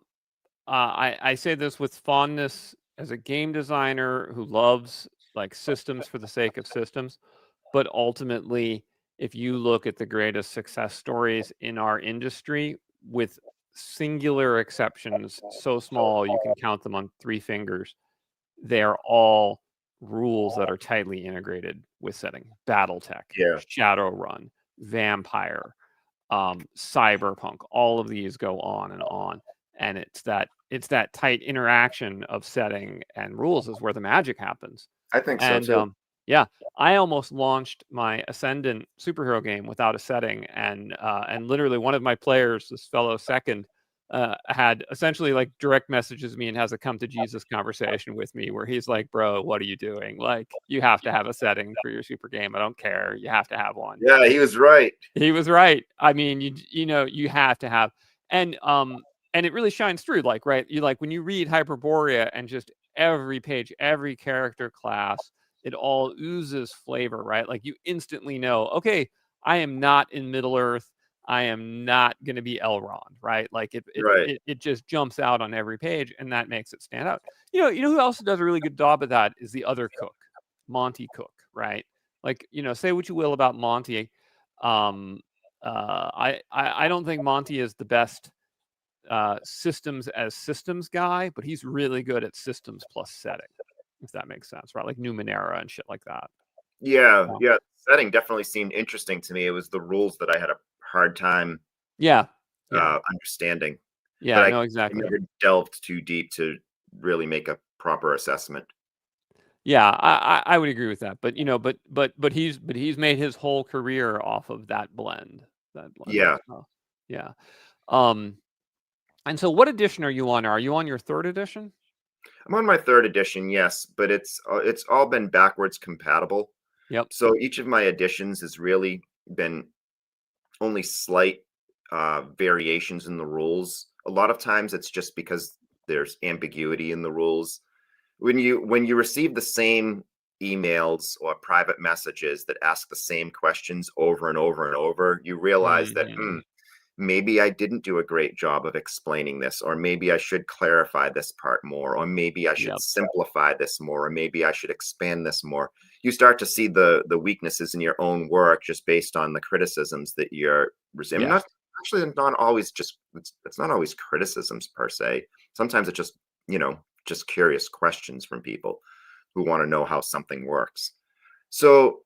Speaker 1: I say this with fondness as a game designer who loves like systems for the sake of systems, but ultimately, if you look at the greatest success stories in our industry, with singular exceptions so small you can count them on 3 fingers, they're all rules that are tightly integrated with setting. Battletech,
Speaker 2: Yeah.
Speaker 1: Shadowrun, Vampire, Cyberpunk, all of these go on and on. And it's that tight interaction of setting and rules is where the magic happens.
Speaker 2: I think so too.
Speaker 1: Yeah, I almost launched my Ascendant superhero game without a setting, and literally one of my players, this fellow Second, had essentially like direct messages me and has a come to Jesus conversation with me where he's like, "Bro, what are you doing? Like, you have to have a setting for your super game. I don't care. You have to have one."
Speaker 2: Yeah, he was right.
Speaker 1: He was right. I mean, you have to have, and it really shines through. Like, right, you like when you read Hyperborea and just every page, every character class, it all oozes flavor, right? Like you instantly know, okay, I am not in Middle Earth. I am not going to be Elrond, right? Like it just jumps out on every page, and that makes it stand out. You know who else does a really good job of that is the other Cook, Monty Cook, right? Like, say what you will about Monty. I don't think Monty is the best systems as systems guy, but he's really good at systems plus setting, if that makes sense, right? Like Numenera and shit like that.
Speaker 2: Yeah. Setting definitely seemed interesting to me. It was the rules that I had a hard time understanding.
Speaker 1: Yeah,
Speaker 2: But
Speaker 1: no,
Speaker 2: I
Speaker 1: exactly.
Speaker 2: never delved too deep to really make a proper assessment.
Speaker 1: Yeah, I would agree with that. But but he's made his whole career off of that blend.
Speaker 2: Yeah.
Speaker 1: Yeah. And so what edition are you on? Are you on your 3rd edition?
Speaker 2: I'm on my 3rd edition, yes, but it's all been backwards compatible.
Speaker 1: Yep.
Speaker 2: So each of my editions has really been only slight variations in the rules. A lot of times it's just because there's ambiguity in the rules. When you receive the same emails or private messages that ask the same questions over and over and over, you realize that maybe I didn't do a great job of explaining this, or maybe I should clarify this part more, or maybe I should
Speaker 1: Yep.
Speaker 2: simplify this more, or maybe I should expand this more. You start to see the weaknesses in your own work just based on the criticisms that you're receiving.
Speaker 1: Yeah.
Speaker 2: Not actually not always just it's not always criticisms per se. Sometimes it's just, just curious questions from people who want to know how something works. So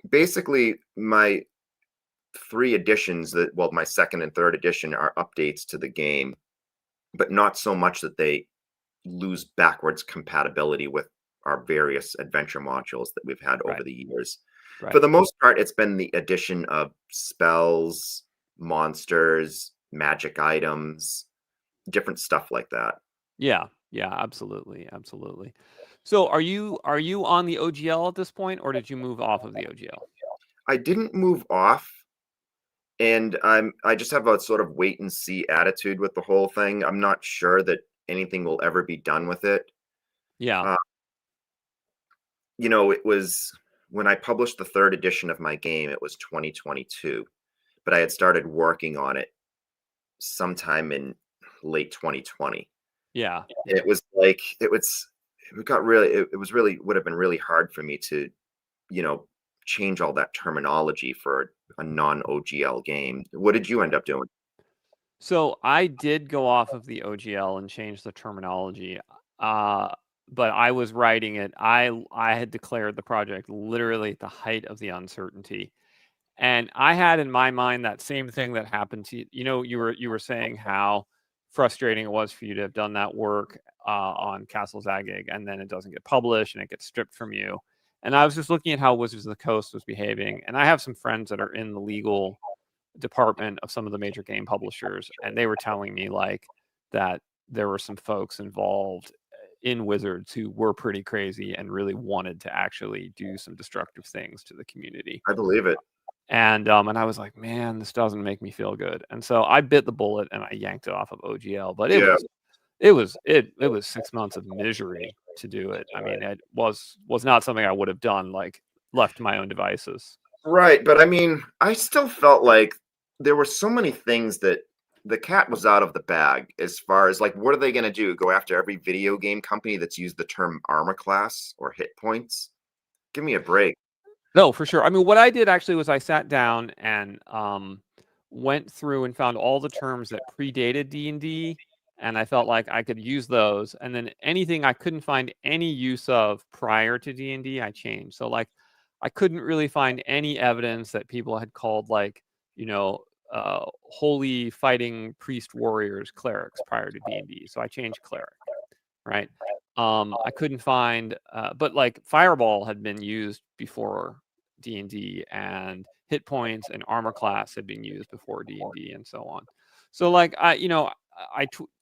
Speaker 2: basically my three editions my second and third edition are updates to the game, but not so much that they lose backwards compatibility with our various adventure modules that we've had over
Speaker 1: Right.
Speaker 2: the years.
Speaker 1: Right.
Speaker 2: For the most part, it's been the addition of spells, monsters, magic items, different stuff like that.
Speaker 1: Yeah. Yeah. Absolutely. Absolutely. So are you on the OGL at this point, or did you move off of the OGL?
Speaker 2: I didn't move off, and I just have a sort of wait and see attitude with the whole thing. I'm not sure that anything will ever be done with it.
Speaker 1: Yeah.
Speaker 2: Uh, it was when I published the third edition of my game, it was 2022, but I had started working on it sometime in late 2020.
Speaker 1: Yeah.
Speaker 2: And it was like it was really would have been really hard for me to, you know, change all that terminology for a non-OGL game. What did you end up doing?
Speaker 1: So I did go off of the OGL and change the terminology, uh, but I was writing it. I had declared the project literally at the height of the uncertainty, and I had in my mind that same thing that happened to you. You were saying how frustrating it was for you to have done that work on Castle Zagyg, and then it doesn't get published and it gets stripped from you. And I was just looking at how Wizards of the Coast was behaving, and I have some friends that are in the legal department of some of the major game publishers, and they were telling me like that there were some folks involved in Wizards who were pretty crazy and really wanted to actually do some destructive things to the community.
Speaker 2: I believe it.
Speaker 1: And I was like, man, this doesn't make me feel good. And so I bit the bullet and I yanked it off of OGL. But
Speaker 2: Yeah.
Speaker 1: it was 6 months of misery to do it. I mean, it was not something I would have done like left to my own devices.
Speaker 2: Right, but I mean, I still felt like there were so many things that the cat was out of the bag as far as like, what are they going to do? Go after every video game company that's used the term armor class or hit points? Give me a break.
Speaker 1: No, for sure. I mean, what I did actually was I sat down and went through and found all the terms that predated D&D, and I felt like I could use those. And then anything I couldn't find any use of prior to D&D, I changed. So like, I couldn't really find any evidence that people had called like, you know, holy fighting priest warriors clerics prior to D&D. So I changed cleric, right? I couldn't find, but like Fireball had been used before D&D, and hit points and armor class had been used before D&D, and so on. So like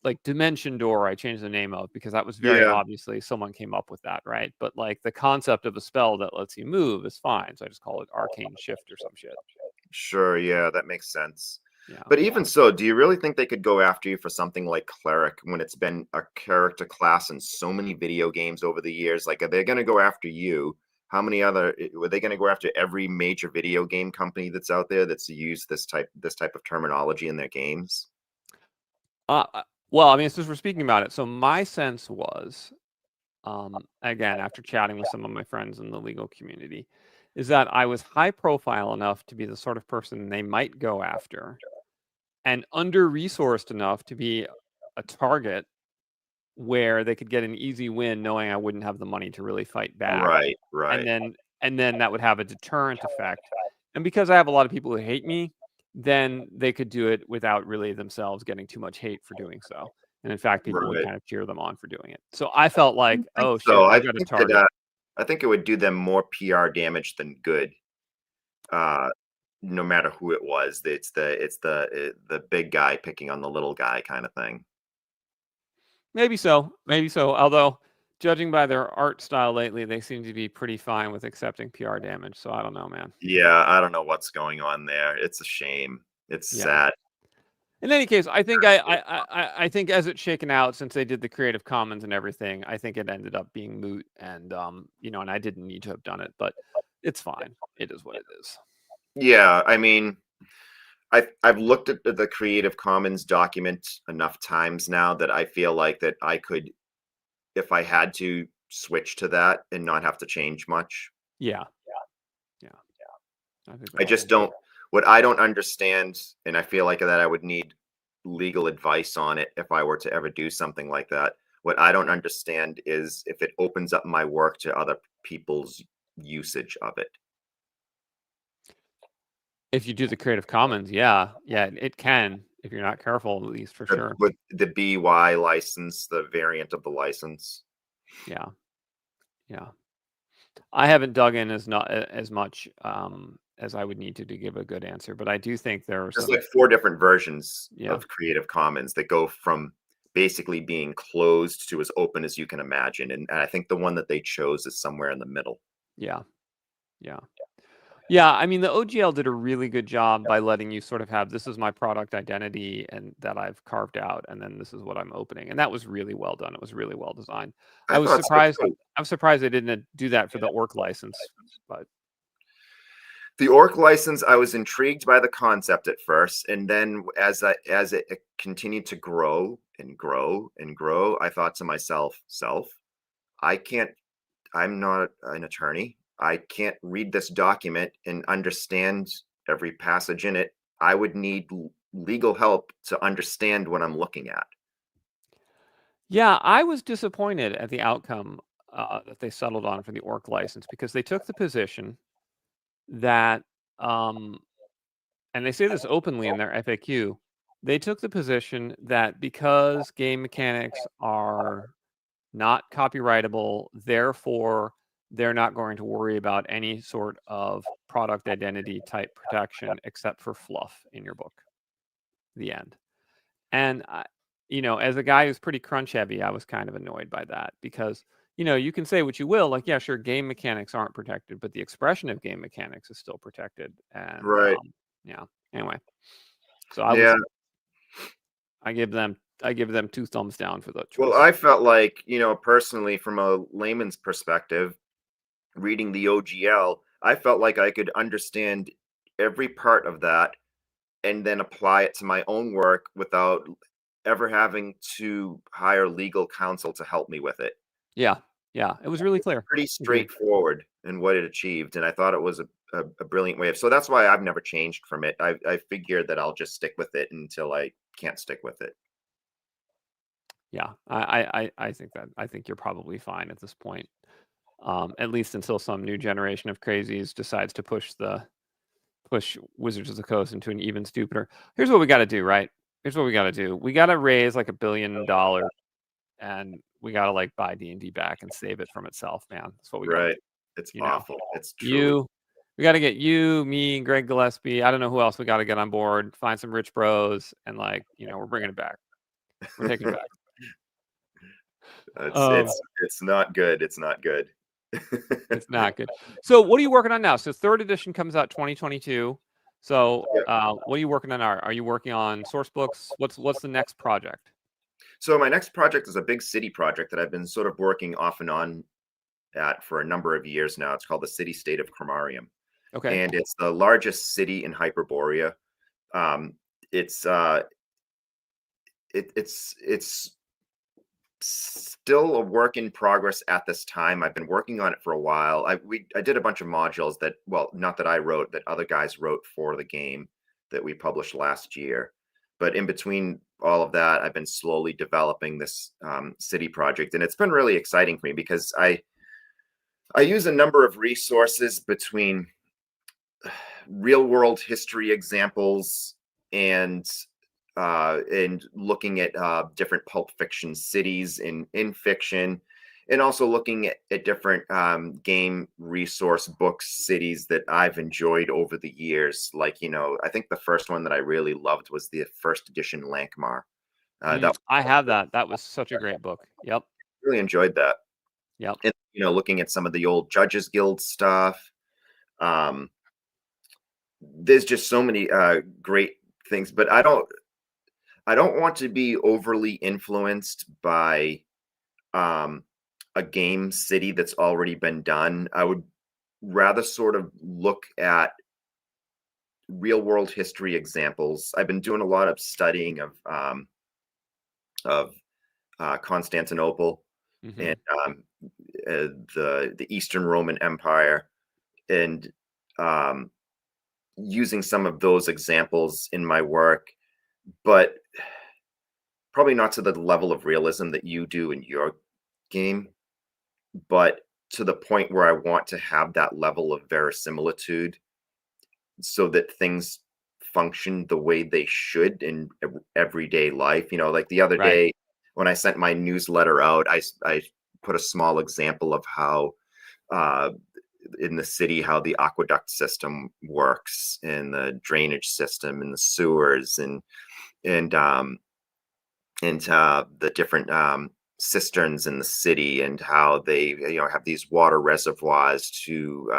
Speaker 1: like Dimension Door, I changed the name of because that was very
Speaker 2: Yeah,
Speaker 1: obviously someone came up with that, right? But like the concept of a spell that lets you move is fine, so I just call it Arcane Shift or some shit.
Speaker 2: sure. Yeah, that makes sense.
Speaker 1: Yeah.
Speaker 2: But even so, do you really think they could go after you for something like cleric when it's been a character class in so many video games over the years? Like, are they going to go after you? How many other were they going to go after every major video game company that's out there that's used this type of terminology in their games?
Speaker 1: Well, I mean, since we're speaking about it, so my sense was, again, after chatting with some of my friends in the legal community, is that I was high profile enough to be the sort of person they might go after, and under-resourced enough to be a target where they could get an easy win knowing I wouldn't have the money to really fight back.
Speaker 2: Right,
Speaker 1: And
Speaker 2: right.
Speaker 1: then that would have a deterrent effect. And because I have a lot of people who hate me, then they could do it without really themselves getting too much hate for doing so. And in fact, people would
Speaker 2: Right.
Speaker 1: kind of cheer them on for doing it. So I felt like,
Speaker 2: I think
Speaker 1: oh
Speaker 2: so.
Speaker 1: shit, I've got a target.
Speaker 2: I think it would do them more PR damage than good. Uh, no matter who it was, the big guy picking on the little guy kind of thing.
Speaker 1: Maybe so. Maybe so. Although, judging by their art style lately, they seem to be pretty fine with accepting PR damage. So I don't know, man.
Speaker 2: Yeah, I don't know what's going on there. It's a shame. It's
Speaker 1: Yeah.
Speaker 2: sad.
Speaker 1: In any case, I think I think as it's shaken out, since they did the Creative Commons and everything, I think it ended up being moot, and and I didn't need to have done it, but it's fine. It is what it is.
Speaker 2: Yeah, I mean, I've looked at the Creative Commons document enough times now that I feel like that I could, if I had to, switch to that and not have to change much.
Speaker 1: Yeah. Yeah. I think
Speaker 2: I
Speaker 1: that's
Speaker 2: just don't, what I don't understand, and I feel like that I would need legal advice on it if I were to ever do something like that. What I don't understand is if it opens up my work to other people's usage of it.
Speaker 1: if you do the Creative Commons, yeah, it can if you're not careful, at least for sure.
Speaker 2: With the BY license, the variant of the license.
Speaker 1: Yeah. I haven't dug in as much as I would need to give a good answer, but I do think there are
Speaker 2: There's
Speaker 1: some.
Speaker 2: like 4 different versions
Speaker 1: Yeah.
Speaker 2: of Creative Commons that go from basically being closed to as open as you can imagine. And I think the one that they chose is somewhere in the middle.
Speaker 1: Yeah. I mean, the OGL did a really good job by letting you sort of have, this is my product identity and that I've carved out, and then this is what I'm opening, and that was really well done. It was really well designed. I was
Speaker 2: thought so,
Speaker 1: surprised.
Speaker 2: too.
Speaker 1: I'm surprised they didn't do that for the orc license, but
Speaker 2: The orc license, I was intrigued by the concept at first, and then as it continued to grow and grow and grow, I thought to myself, I'm not an attorney. I can't read this document and understand every passage in it. I would need legal help to understand what I'm looking at.
Speaker 1: yeah, I was disappointed at the outcome that they settled on for the orc license, because they took the position that, and they say this openly in their FAQ, they took the position that because game mechanics are not copyrightable, therefore they're not going to worry about any sort of product identity type protection except for fluff in your book. The end. And as a guy who's pretty crunch heavy, I was kind of annoyed by that, because you can say what you will, like, yeah, sure, game mechanics aren't protected, but the expression of game mechanics is still protected. And
Speaker 2: Right.
Speaker 1: yeah, anyway, so I give them 2 thumbs down for the choice.
Speaker 2: Well, I felt like, personally, from a layman's perspective, reading the OGL, I felt like I could understand every part of that and then apply it to my own work without ever having to hire legal counsel to help me with it.
Speaker 1: Yeah, it was really clear.
Speaker 2: Pretty straightforward in what it achieved, and I thought it was a brilliant way of. So that's why I've never changed from it. I figured that I'll just stick with it until I can't stick with it.
Speaker 1: Yeah, I think you're probably fine at this point, at least until some new generation of crazies decides to push Wizards of the Coast into an even stupider. Here's what we got to do, right? Here's what we got to do. We got to raise like $1 billion, and we got to like buy D&D back and save it from itself, man. That's what we got.
Speaker 2: Right. It's awful. It's
Speaker 1: true. We got to get you, me, Greg Gillespie. I don't know who else we got to get on board. Find some rich bros, and we're bringing it back. We're taking it back.
Speaker 2: It's not good. It's not good.
Speaker 1: It's not good. So what are you working on now? So 3rd edition comes out 2022. So what are you working on now? Are you working on source books? What's the next project?
Speaker 2: So my next project is a big city project that I've been sort of working off and on at for a number of years now. It's called the City-State of Cromarium.
Speaker 1: Okay.
Speaker 2: And it's the largest city in Hyperborea. It's still a work in progress at this time. I've been working on it for a while. I did a bunch of modules that, well, not that I wrote, that other guys wrote for the game that we published last year. But in between all of that, I've been slowly developing this city project, and it's been really exciting for me because I use a number of resources between real world history examples and looking at different pulp fiction cities in fiction, and also looking at different game resource books cities that I've enjoyed over the years. Like, I think the first one that I really loved was the 1st edition Lankmar.
Speaker 1: I have that. That was such a great book. Yep.
Speaker 2: Really enjoyed that.
Speaker 1: Yep.
Speaker 2: And, looking at some of the old Judges Guild stuff. There's just so many great things, but I don't want to be overly influenced by a game city that's already been done. I would rather sort of look at real world history examples. I've been doing a lot of studying of Constantinople
Speaker 1: Hmm.
Speaker 2: and the Eastern Roman Empire, and um, using some of those examples in my work, but probably not to the level of realism that you do in your game, but to the point where I want to have that level of verisimilitude so that things function the way they should in everyday life. Like the other
Speaker 1: Right.
Speaker 2: day when I sent my newsletter out, I put a small example of how uh, in the city how the aqueduct system works and the drainage system and the sewers and the different cisterns in the city, and how they have these water reservoirs to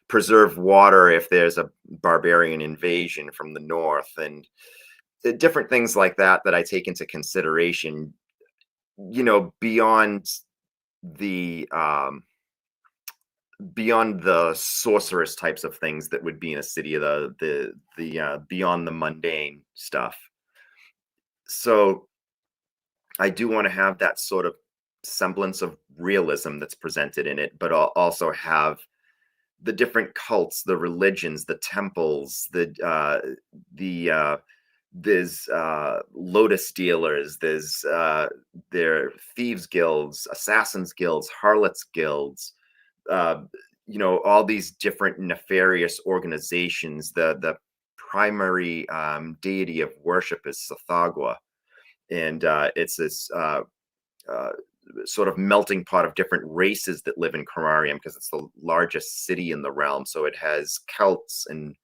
Speaker 2: preserve water if there's a barbarian invasion from the north, and different things like that that I take into consideration, beyond the sorceress types of things that would be in a city, the beyond the mundane stuff. So I do want to have that sort of semblance of realism that's presented in it, but I'll also have the different cults, the religions, the temples, there's lotus dealers, there are thieves guilds, assassins guilds, harlots guilds, uh, all these different nefarious organizations. The primary deity of worship is Sathagwa, and it's this uh, sort of melting pot of different races that live in Cromarium because it's the largest city in the realm. So it has Celts and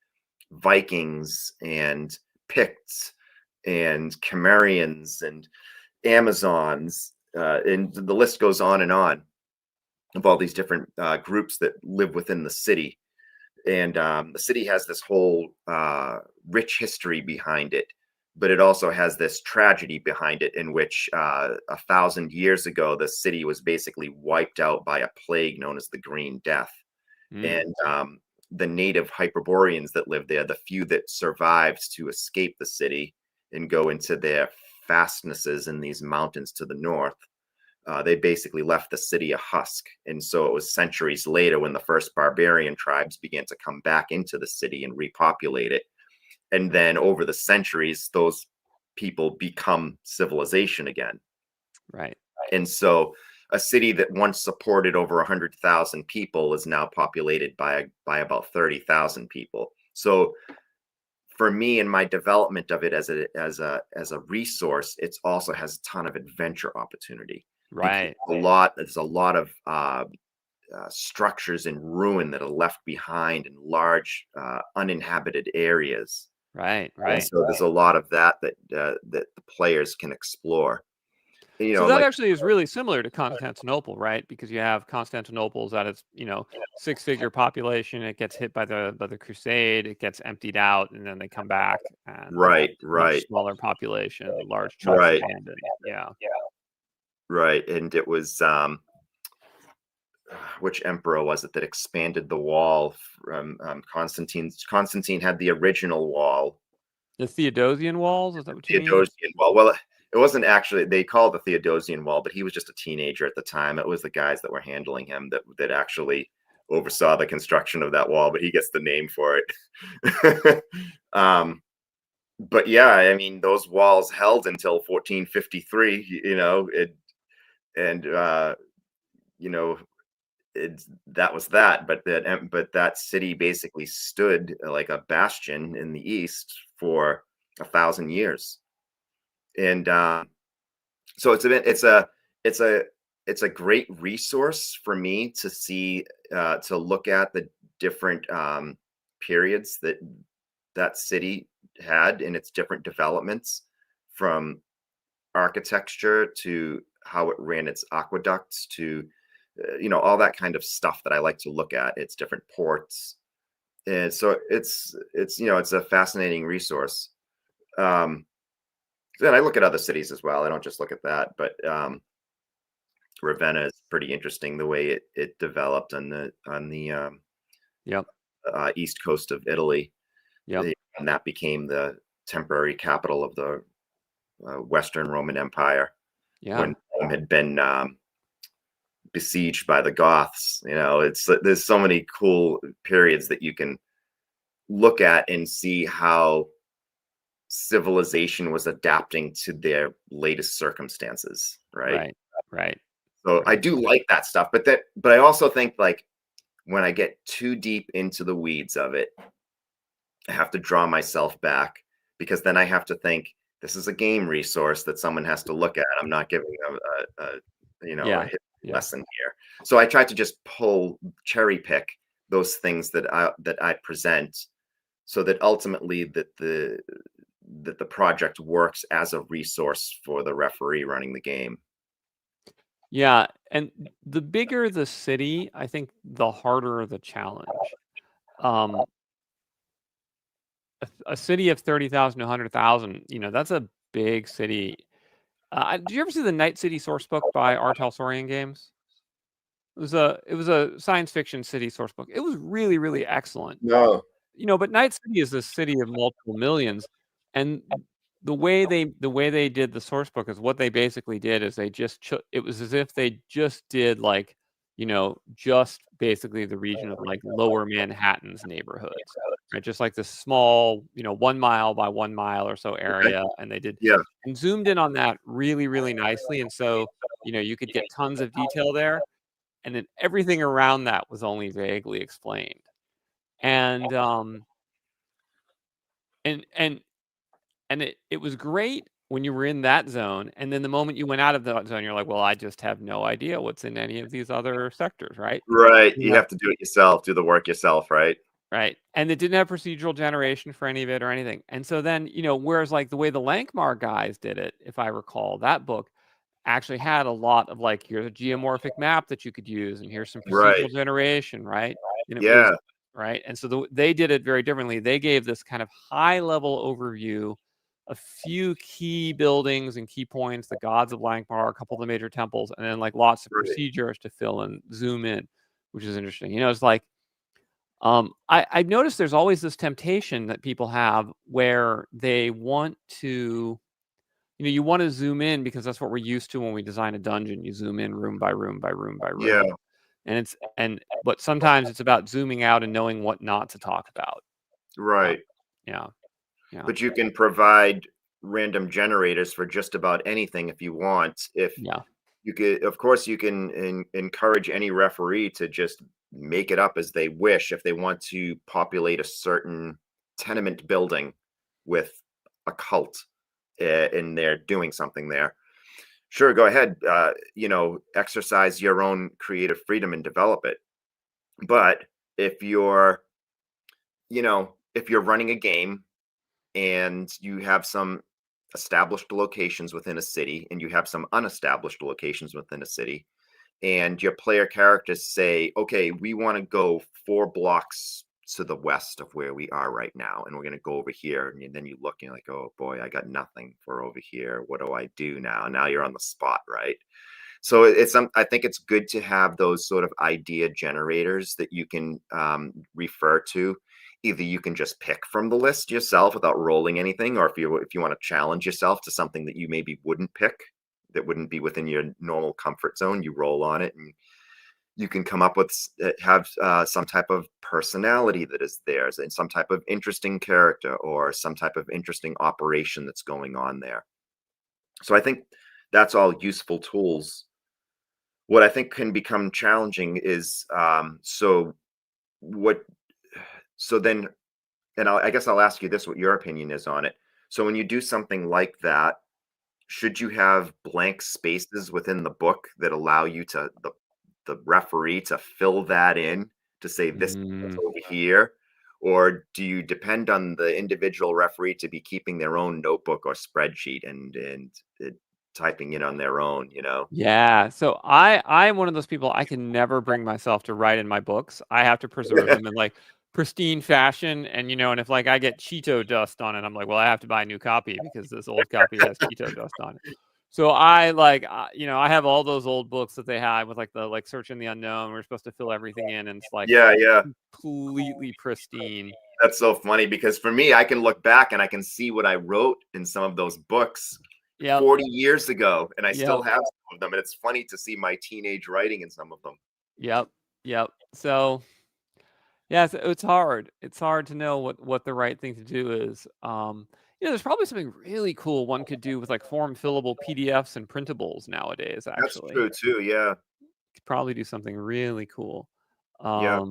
Speaker 2: Vikings and Picts and Cimmerians and Amazons, and the list goes on of all these different groups that live within the city. And the city has this whole rich history behind it, but it also has this tragedy behind it, in which 1,000 years ago, the city was basically wiped out by a plague known as the Green Death.
Speaker 1: Mm.
Speaker 2: And the native Hyperboreans that lived there, the few that survived to escape the city and go into their fastnesses in these mountains to the north, they basically left the city a husk. And so it was centuries later when the first barbarian tribes began to come back into the city and repopulate it. And then over the centuries, those people become civilization again.
Speaker 1: Right.
Speaker 2: And so a city that once supported over 100,000 people is now populated by about 30,000 people. So for me, in my development of it as a resource, it also has a ton of adventure opportunity. Because
Speaker 1: Right.
Speaker 2: there's a lot of structures in ruin that are left behind in large uninhabited areas.
Speaker 1: Right.
Speaker 2: And
Speaker 1: Right.
Speaker 2: so there's a lot of that the players can explore.
Speaker 1: So that
Speaker 2: Like
Speaker 1: actually is really similar to Constantinople, right? Because you have Constantinople's at its, six-figure population. It gets hit by the Crusade. It gets emptied out, and then they come back and
Speaker 2: right,
Speaker 1: much
Speaker 2: right,
Speaker 1: smaller population, large chunks
Speaker 2: right,
Speaker 1: abandoned. Yeah.
Speaker 2: right. And it was which emperor was it that expanded the wall from Constantine? Constantine had the original wall.
Speaker 1: The Theodosian walls, is that what you mean?
Speaker 2: Theodosian wall. Well, it wasn't actually, they called it the Theodosian wall, but he was just a teenager at the time. It was the guys that were handling him that actually oversaw the construction of that wall, but he gets the name for it. But yeah, I mean, those walls held until 1453, and you know, that was that. But that city basically stood like a bastion in the east for 1,000 years. And so it's a great resource for me to see, to look at the different periods that city had in its different developments, from architecture to how it ran its aqueducts to all that kind of stuff that I like to look at, its different ports. And so it's a fascinating resource. Then I look at other cities as well. I don't just look at that, but Ravenna is pretty interesting the way it developed on the
Speaker 1: Yep.
Speaker 2: east coast of Italy.
Speaker 1: Yep.
Speaker 2: And that became the temporary capital of the Western Roman Empire
Speaker 1: Yeah.
Speaker 2: when Rome had been besieged by the Goths. There's so many cool periods that you can look at and see how civilization was adapting to their latest circumstances, right?
Speaker 1: Right.
Speaker 2: So I do like that stuff, but I also think, like, when I get too deep into the weeds of it, I have to draw myself back, because then I have to think, this is a game resource that someone has to look at. I'm not giving a hit lesson here. So I try to just cherry pick those things that I present, so that ultimately that the project works as a resource for the referee running the game.
Speaker 1: Yeah, and the bigger the city, I think the harder the challenge. A city of 30,000 to 100,000, that's a big city. Did you ever see the Night City source book by R. Talsorian Games? It was a science fiction city source book. It was really, really excellent.
Speaker 2: No.
Speaker 1: But Night City is a city of multiple millions, and the way they did the source book is, what they basically did is they just it was as if they just did, like, just basically the region of, like, Lower Manhattan's neighborhoods, right? Just like this small, 1 mile by 1 mile or so area, and they did and zoomed in on that really, really nicely, and so, you could get tons of detail there, and then everything around that was only vaguely explained. And it was great when you were in that zone, and then the moment you went out of that zone, you're like, well, I just have no idea what's in any of these other sectors, right?
Speaker 2: Right. You have to do it yourself, do the work yourself, right?
Speaker 1: Right. And it didn't have procedural generation for any of it or anything. And so then, whereas, like, the way the Lankmar guys did it, if I recall, that book actually had a lot of, like, here's a geomorphic map that you could use, and here's some procedural generation, right? And it was right. And so they did it very differently. They gave this kind of high level overview, a few key buildings and key points, the gods of Lankmar, a couple of the major temples, and then, like, lots of procedures to fill and zoom in, which is interesting. It's like, I've noticed there's always this temptation that people have where they want to, you want to zoom in because that's what we're used to when we design a dungeon. You zoom in room by room by room by room.
Speaker 2: Yeah.
Speaker 1: But sometimes it's about zooming out and knowing what not to talk about.
Speaker 2: Right.
Speaker 1: Yeah.
Speaker 2: But you can provide random generators for just about anything if you want. You could, of course, you can encourage any referee to just make it up as they wish. If they want to populate a certain tenement building with a cult, and they're doing something there, sure, go ahead. Exercise your own creative freedom and develop it. But if you're running a game and you have some established locations within a city and you have some unestablished locations within a city, and your player characters say, okay, we want to go 4 blocks to the west of where we are right now, and we're going to go over here, and then you look and you're like, oh boy, I got nothing for over here. What do I do now? Now you're on the spot, right? So I think it's good to have those sort of idea generators that you can refer to. Either you can just pick from the list yourself without rolling anything, or if you want to challenge yourself to something that you maybe wouldn't pick, that wouldn't be within your normal comfort zone, you roll on it, and you can come up with some type of personality that is theirs, and some type of interesting character, or some type of interesting operation that's going on there. So I think that's all useful tools. What I think can become challenging is I guess I'll ask you this, what your opinion is on it. So when you do something like that, should you have blank spaces within the book that allow you to, the referee, to fill that in, to say this is over here? Or do you depend on the individual referee to be keeping their own notebook or spreadsheet and typing in on their own,
Speaker 1: Yeah. So I'm one of those people, I can never bring myself to write in my books. I have to preserve them in, like, pristine fashion. And, and if, like, I get Cheeto dust on it, I'm like, well, I have to buy a new copy because this old copy has Cheeto dust on it. So I have all those old books that they had with, like, the, like, Search in the Unknown. We're supposed to fill everything in, and it's like completely pristine.
Speaker 2: That's so funny because for me, I can look back and I can see what I wrote in some of those books 40 years ago, and I still have some of them. And it's funny to see my teenage writing in some of them.
Speaker 1: Yep. So, yeah, it's hard. It's hard to know what the right thing to do is. There's probably something really cool one could do with like form fillable PDFs and printables nowadays.
Speaker 2: That's
Speaker 1: Actually,
Speaker 2: true too. Yeah.
Speaker 1: could probably do something really cool.
Speaker 2: Yeah.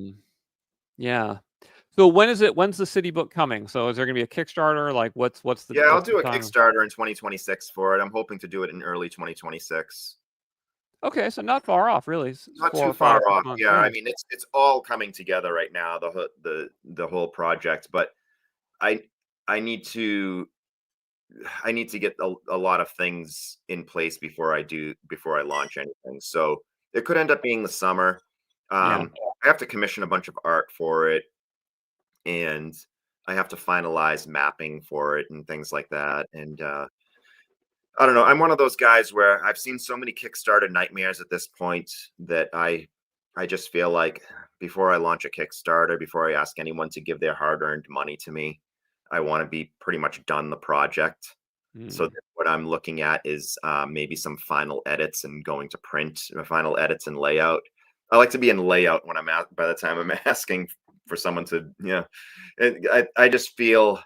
Speaker 1: Yeah. So when's the city book coming? So is there gonna be a Kickstarter? Like what's the
Speaker 2: Yeah, I'll do a
Speaker 1: time?
Speaker 2: Kickstarter in 2026 for it. I'm hoping to do it in early 2026.
Speaker 1: Okay, so not far off, really.
Speaker 2: Not
Speaker 1: 4
Speaker 2: too
Speaker 1: or 5
Speaker 2: far off.
Speaker 1: months.
Speaker 2: Yeah, I mean it's all coming together right now, the whole project, but I I need to get a lot of things in place before I launch anything. So it could end up being the summer.
Speaker 1: Yeah.
Speaker 2: I have to commission a bunch of art for it, and I have to finalize mapping for it and things like that. And I don't know. I'm one of those guys where I've seen so many Kickstarter nightmares at this point that I just feel like before I launch a Kickstarter, before I ask anyone to give their hard-earned money to me, I want to be pretty much done the project. So what I'm looking at is maybe some final edits and going to print, final edits and layout. I like to be in layout when I'm at, by the time I'm asking for someone to, I just feel,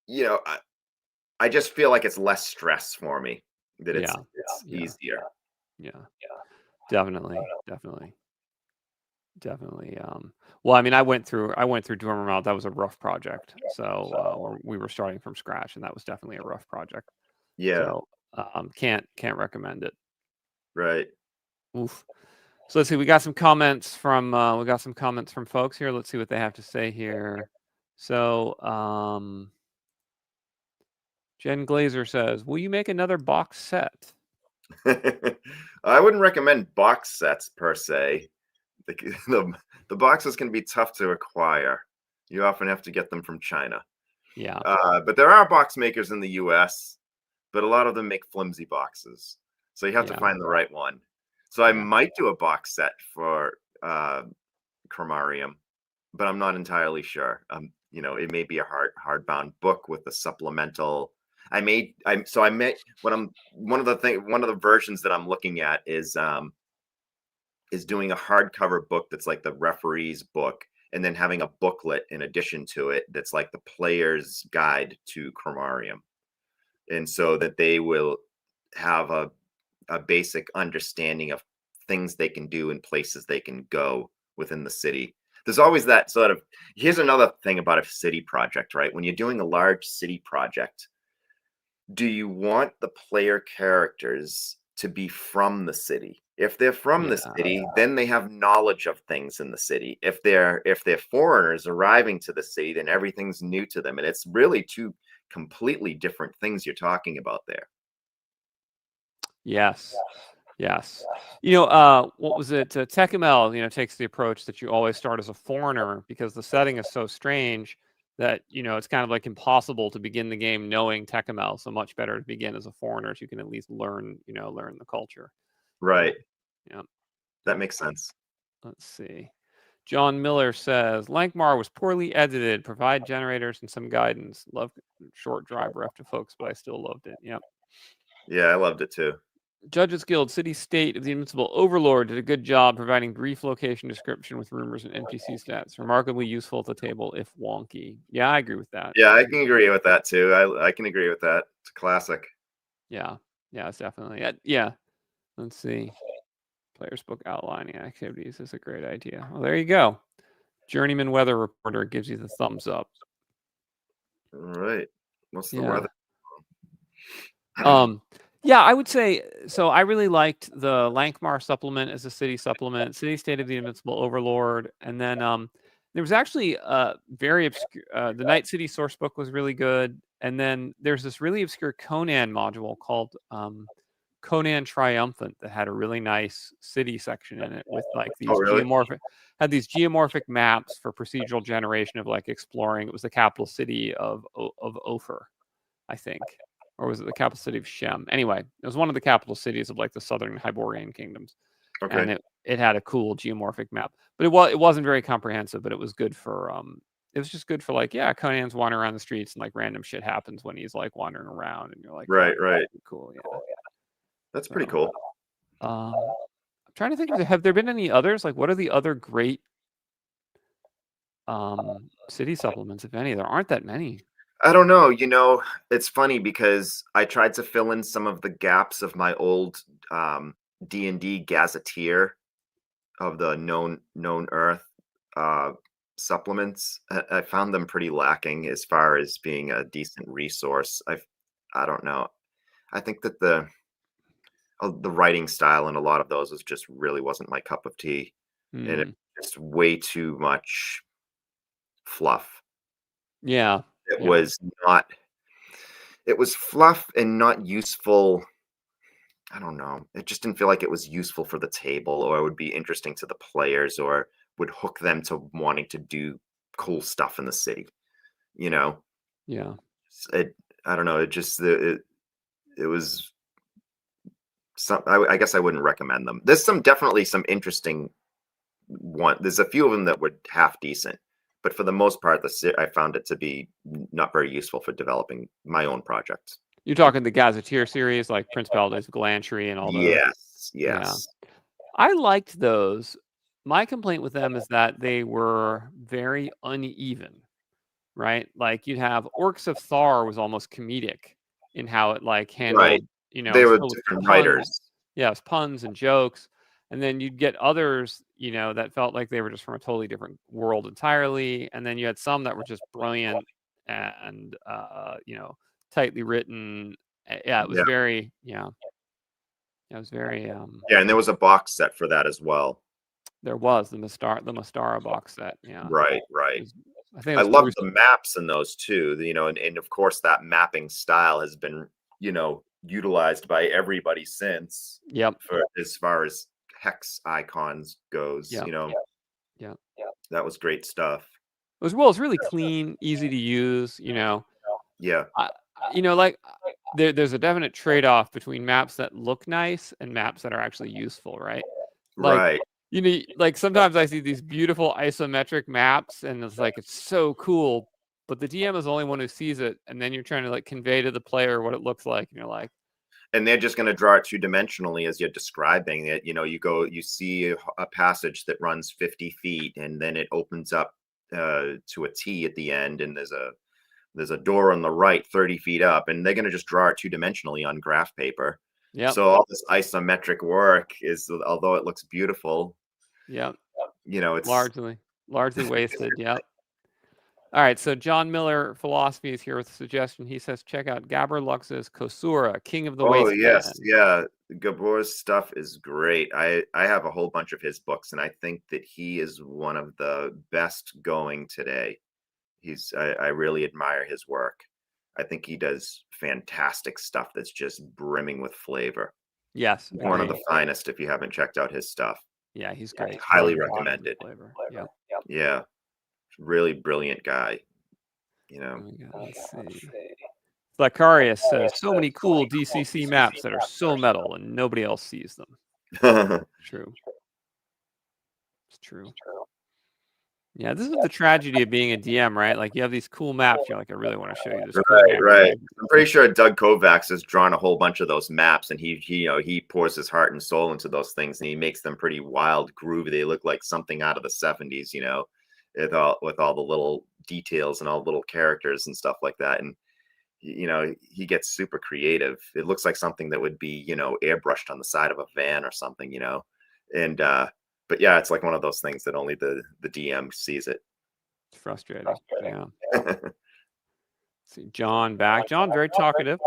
Speaker 2: I just feel like it's less stress for me, that it's easier.
Speaker 1: Yeah. Definitely. Well, I mean, I went through Dormer. That was a rough project. So we were starting from scratch, and that was definitely a rough project.
Speaker 2: Yeah.
Speaker 1: So can't recommend it.
Speaker 2: Right.
Speaker 1: Oof. So let's see. We got some comments from folks here. Let's see what they have to say here. So Jen Glazer says, "Will you make another box set?"
Speaker 2: I wouldn't recommend box sets per se. The boxes can be tough to acquire. You often have to get them from China.
Speaker 1: Yeah.
Speaker 2: But there are box makers in the US, but a lot of them make flimsy boxes. So you have to find the right one. So I might do a box set for Chromarum, but I'm not entirely sure. It may be a hardbound book with a supplemental. One of the versions that I'm looking at is doing a hardcover book that's like the referee's book, and then having a booklet in addition to it that's like the player's guide to Chromarum, and so that they will have a basic understanding of things they can do and places they can go within the city. There's always that sort of, here's another thing about a city project, right? When you're doing a large city project, do you want the player characters to be from the city? If they're from the city, then they have knowledge of things in the city. If they're foreigners arriving to the city, then everything's new to them. And it's really two completely different things you're talking about there.
Speaker 1: Yes. What was it? TechML, takes the approach that you always start as a foreigner because the setting is so strange that, it's kind of like impossible to begin the game knowing TechML. So much better to begin as a foreigner so you can at least learn the culture.
Speaker 2: Right.
Speaker 1: Yeah.
Speaker 2: That makes sense.
Speaker 1: Let's see. John Miller says, Lankmar was poorly edited. Provide generators and some guidance. Love short drive ref to folks, but I still loved it. Yep.
Speaker 2: Yeah, I loved it too.
Speaker 1: Judges Guild City State of the Invincible Overlord did a good job providing brief location description with rumors and NPC stats. Remarkably useful at the table if wonky. Yeah, I agree with that.
Speaker 2: Yeah, I can agree with that too. I can agree with that. It's a classic.
Speaker 1: Yeah, it's definitely. Yeah. Let's see. Player's book outlining activities is a great idea. Well, there you go. Journeyman Weather Reporter gives you the thumbs up.
Speaker 2: All right. What's the weather?
Speaker 1: Yeah, I would say so. I really liked the Lankmar supplement as a city supplement, City State of the Invincible Overlord, and then there was actually very obscure. The Night City source book was really good, and then there's this really obscure Conan module called Conan Triumphant that had a really nice city section in it with like these geomorphic maps for procedural generation of like exploring. It was the capital city of Ophir, I think. Or was it the capital city of Shem? Anyway, it was one of the capital cities of like the southern Hyperborean kingdoms. Okay. And it had a cool geomorphic map. But it wasn't very comprehensive, but it was good for it was just good for like, yeah, Conan's wandering around the streets and like random shit happens when he's like wandering around, and you're like,
Speaker 2: Right,
Speaker 1: oh,
Speaker 2: right.
Speaker 1: cool, yeah.
Speaker 2: That's pretty cool.
Speaker 1: I'm trying to think of have there been any others? Like, what are the other great city supplements, if any? There aren't that many.
Speaker 2: I don't know. It's funny because I tried to fill in some of the gaps of my old D&D Gazetteer of the known Earth supplements. I found them pretty lacking as far as being a decent resource. I don't know. I think that the writing style in a lot of those really wasn't my cup of tea, and it's just way too much fluff.
Speaker 1: Yeah.
Speaker 2: It was not. It was fluff and not useful. I don't know. It just didn't feel like it was useful for the table, or it would be interesting to the players, or would hook them to wanting to do cool stuff in the city.
Speaker 1: Yeah.
Speaker 2: I don't know. It was some. I guess I wouldn't recommend them. There's definitely some interesting one. There's a few of them that were half decent, but for the most part, I found it to be not very useful for developing my own projects.
Speaker 1: You're talking the Gazetteer series, like Principalities of Galantry and all those?
Speaker 2: Yes.
Speaker 1: Yeah. I liked those. My complaint with them is that they were very uneven, right? Like you'd have Orcs of Thar was almost comedic in how it like handled,
Speaker 2: right. They were different writers.
Speaker 1: Yeah, it was puns and jokes. And then you'd get others, that felt like they were just from a totally different world entirely. And then you had some that were just brilliant and, tightly written. Yeah, it was very, it was very.
Speaker 2: And there was a box set for that as well.
Speaker 1: There was the Mastara box set. Yeah.
Speaker 2: Right.
Speaker 1: I
Speaker 2: love the maps in those too. And of course that mapping style has been, utilized by everybody since.
Speaker 1: Yep.
Speaker 2: For as far as hex icons goes,
Speaker 1: Yeah.
Speaker 2: That was great stuff.
Speaker 1: It was really clean, easy to use.
Speaker 2: Yeah.
Speaker 1: Like there's a definite trade-off between maps that look nice and maps that are actually useful, right?
Speaker 2: Right.
Speaker 1: Like sometimes I see these beautiful isometric maps and it's like, it's so cool, but the DM is the only one who sees it. And then you're trying to like convey to the player what it looks like. And you're like,
Speaker 2: and they're just going to draw it two-dimensionally as you're describing it. You see a passage that runs 50 feet and then it opens up to a T at the end. And there's a door on the right 30 feet up, and they're going to just draw it two-dimensionally on graph paper.
Speaker 1: Yeah.
Speaker 2: So all this isometric work is, although it looks beautiful, it's
Speaker 1: largely wasted. Yeah. All right. So John Miller Philosophy is here with a suggestion. He says, check out Gabor Lux's Kosura, King of the Wasteland.
Speaker 2: Yes. Yeah. Gabor's stuff is great. I have a whole bunch of his books, and I think that he is one of the best going today. I really admire his work. I think he does fantastic stuff that's just brimming with flavor.
Speaker 1: Yes.
Speaker 2: One of the finest if you haven't checked out his stuff.
Speaker 1: Yeah, he's great.
Speaker 2: Highly recommended. Yeah. Really brilliant guy.
Speaker 1: Let's see. Zacharias says, so many cool DCC maps that are so metal and nobody else sees them. True. It's true. Yeah, this is the tragedy of being a DM, right? Like you have these cool maps. You're like, I really want to show you this.
Speaker 2: Right. I'm pretty sure Doug Kovacs has drawn a whole bunch of those maps, and he pours his heart and soul into those things, and he makes them pretty wild, groovy. They look like something out of the 70s, with all the little details and all the little characters and stuff like that. And he gets super creative. It looks like something that would be airbrushed on the side of a van or something, and but yeah, it's like one of those things that only the DM sees it.
Speaker 1: It's frustrating. Yeah. See John back. John, very talkative.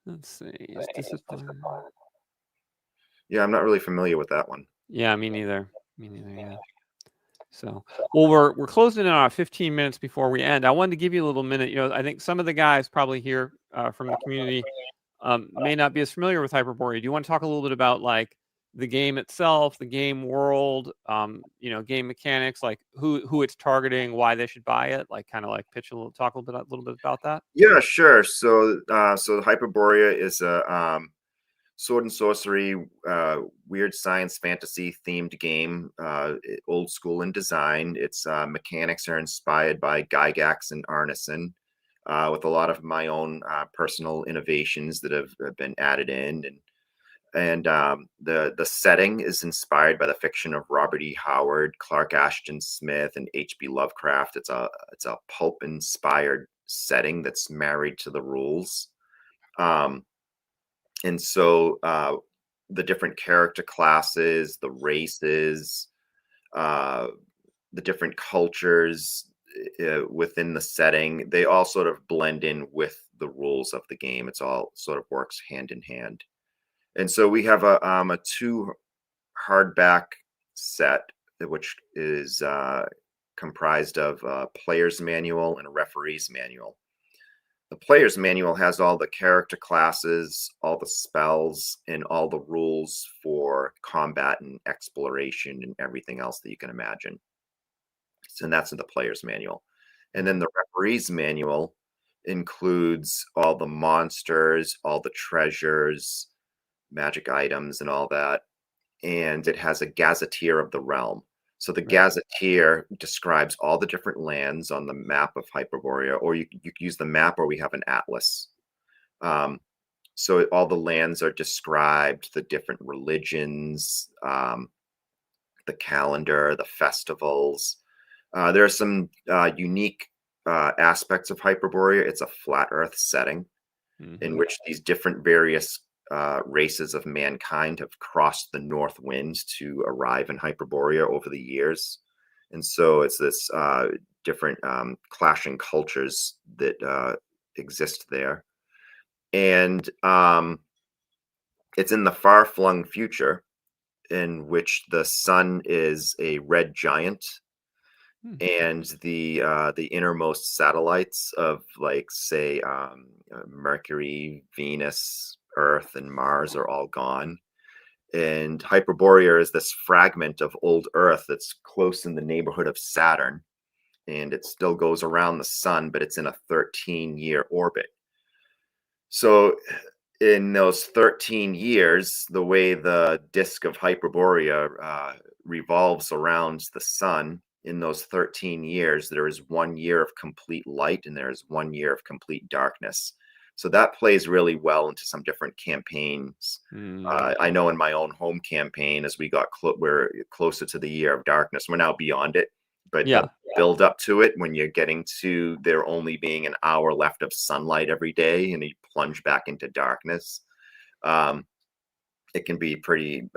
Speaker 1: Let's see.
Speaker 2: Yeah, I'm not really familiar with that one.
Speaker 1: Yeah, me neither. Yeah. So, well, we're closing in on 15 minutes before we end. I wanted to give you a little minute. I think some of the guys probably here from the community may not be as familiar with Hyperborea. Do you want to talk a little bit about like the game itself, the game world, game mechanics, like who it's targeting, why they should buy it, like kind of like talk a little bit about that?
Speaker 2: Yeah, sure. So Hyperborea is a sword and sorcery, weird science fantasy themed game, old school in design. Its mechanics are inspired by Gygax and Arneson, with a lot of my own personal innovations that have been added in. And the setting is inspired by the fiction of Robert E. Howard, Clark Ashton Smith, and H.P. Lovecraft. It's a pulp inspired setting that's married to the rules. And so the different character classes, the races, the different cultures within the setting, they all sort of blend in with the rules of the game. It's all sort of works hand in hand. And so we have a 2 hardback set, which is comprised of a player's manual and a referee's manual. The player's manual has all the character classes, all the spells, and all the rules for combat and exploration and everything else that you can imagine. So that's in the player's manual. And then the referee's manual includes all the monsters, all the treasures, magic items, and all that. And it has a gazetteer of the realm. So the gazetteer describes all the different lands on the map of Hyperborea, or you can use the map, or we have an atlas. So all the lands are described, the different religions, the calendar, the festivals. There are some unique aspects of Hyperborea. It's a flat Earth setting in which these different various races of mankind have crossed the north winds to arrive in Hyperborea over the years. And so it's this different clashing cultures that exist there. And it's in the far-flung future in which the sun is a red giant, and the innermost satellites of, like, say, Mercury, Venus, Earth, and Mars are all gone. And Hyperborea is this fragment of old Earth that's close in the neighborhood of Saturn, and it still goes around the sun, but it's in a 13-year orbit. So in those 13 years, the way the disk of Hyperborea revolves around the sun, in those 13 years, there is 1 year of complete light and there is 1 year of complete darkness. So that plays really well into some different campaigns. I know in my own home campaign, as we got we're closer to the year of darkness, we're now beyond it, but the build up to it, when you're getting to there only being an hour left of sunlight every day and you plunge back into darkness, it can be pretty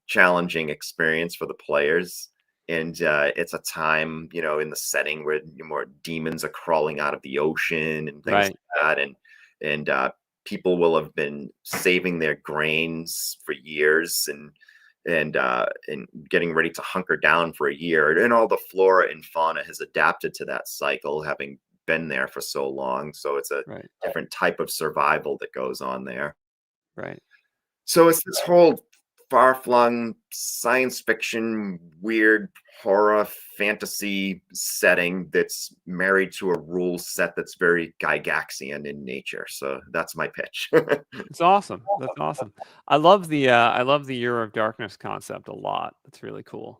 Speaker 2: challenging experience for the players. And it's a time, in the setting where more demons are crawling out of the ocean and things like that. And people will have been saving their grains for years and getting ready to hunker down for a year. And all the flora and fauna has adapted to that cycle, having been there for so long. So it's a different type of survival that goes on there.
Speaker 1: Right.
Speaker 2: So it's this whole far-flung science fiction, weird horror fantasy setting that's married to a rule set that's very Gygaxian in nature. So that's my pitch.
Speaker 1: It's awesome. That's awesome. I love the Year of Darkness concept a lot. That's really cool.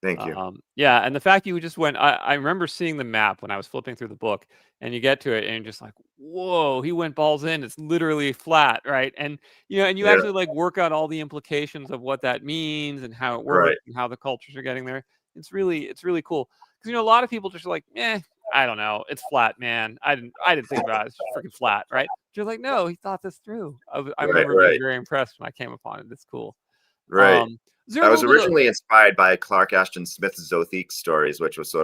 Speaker 2: Thank you.
Speaker 1: Yeah, and the fact you just went, I remember seeing the map when I was flipping through the book, and you get to it, and you're just like, whoa, he went balls in. It's literally flat, right? And and you actually like work out all the implications of what that means and how it works and how the cultures are getting there. It's really cool because a lot of people just are like, I don't know, it's flat, man. I didn't think about it. It's just freaking flat, right? But you're like, no, he thought this through. I remember being very impressed when I came upon it. It's cool.
Speaker 2: Right. I was originally inspired by Clark Ashton Smith's Zagyg stories, which was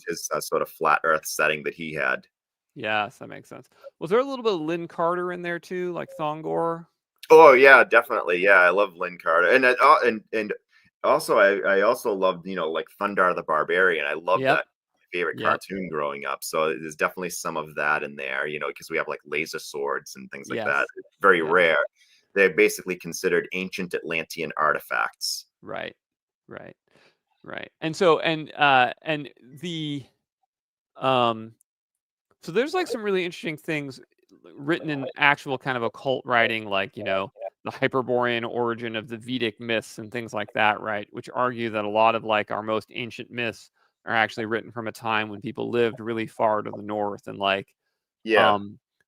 Speaker 2: his sort of flat Earth setting that he had.
Speaker 1: Yes, that makes sense. Was there a little bit of Lynn Carter in there too, like Thongor?
Speaker 2: Oh yeah, definitely. Yeah, I love Lynn Carter, and also I also loved like Thundar the Barbarian. I love that. My favorite cartoon growing up. So there's definitely some of that in there. Because we have like laser swords and things like that. It's very rare. They're basically considered ancient Atlantean artifacts.
Speaker 1: Right. And so so there's like some really interesting things. written in actual kind of occult writing, like, you know, the Hyperborean origin of the Vedic myths and things like that, right? Which argue that a lot of like our most ancient myths are actually written from a time when people lived really far to the north. And like,
Speaker 2: Yeah.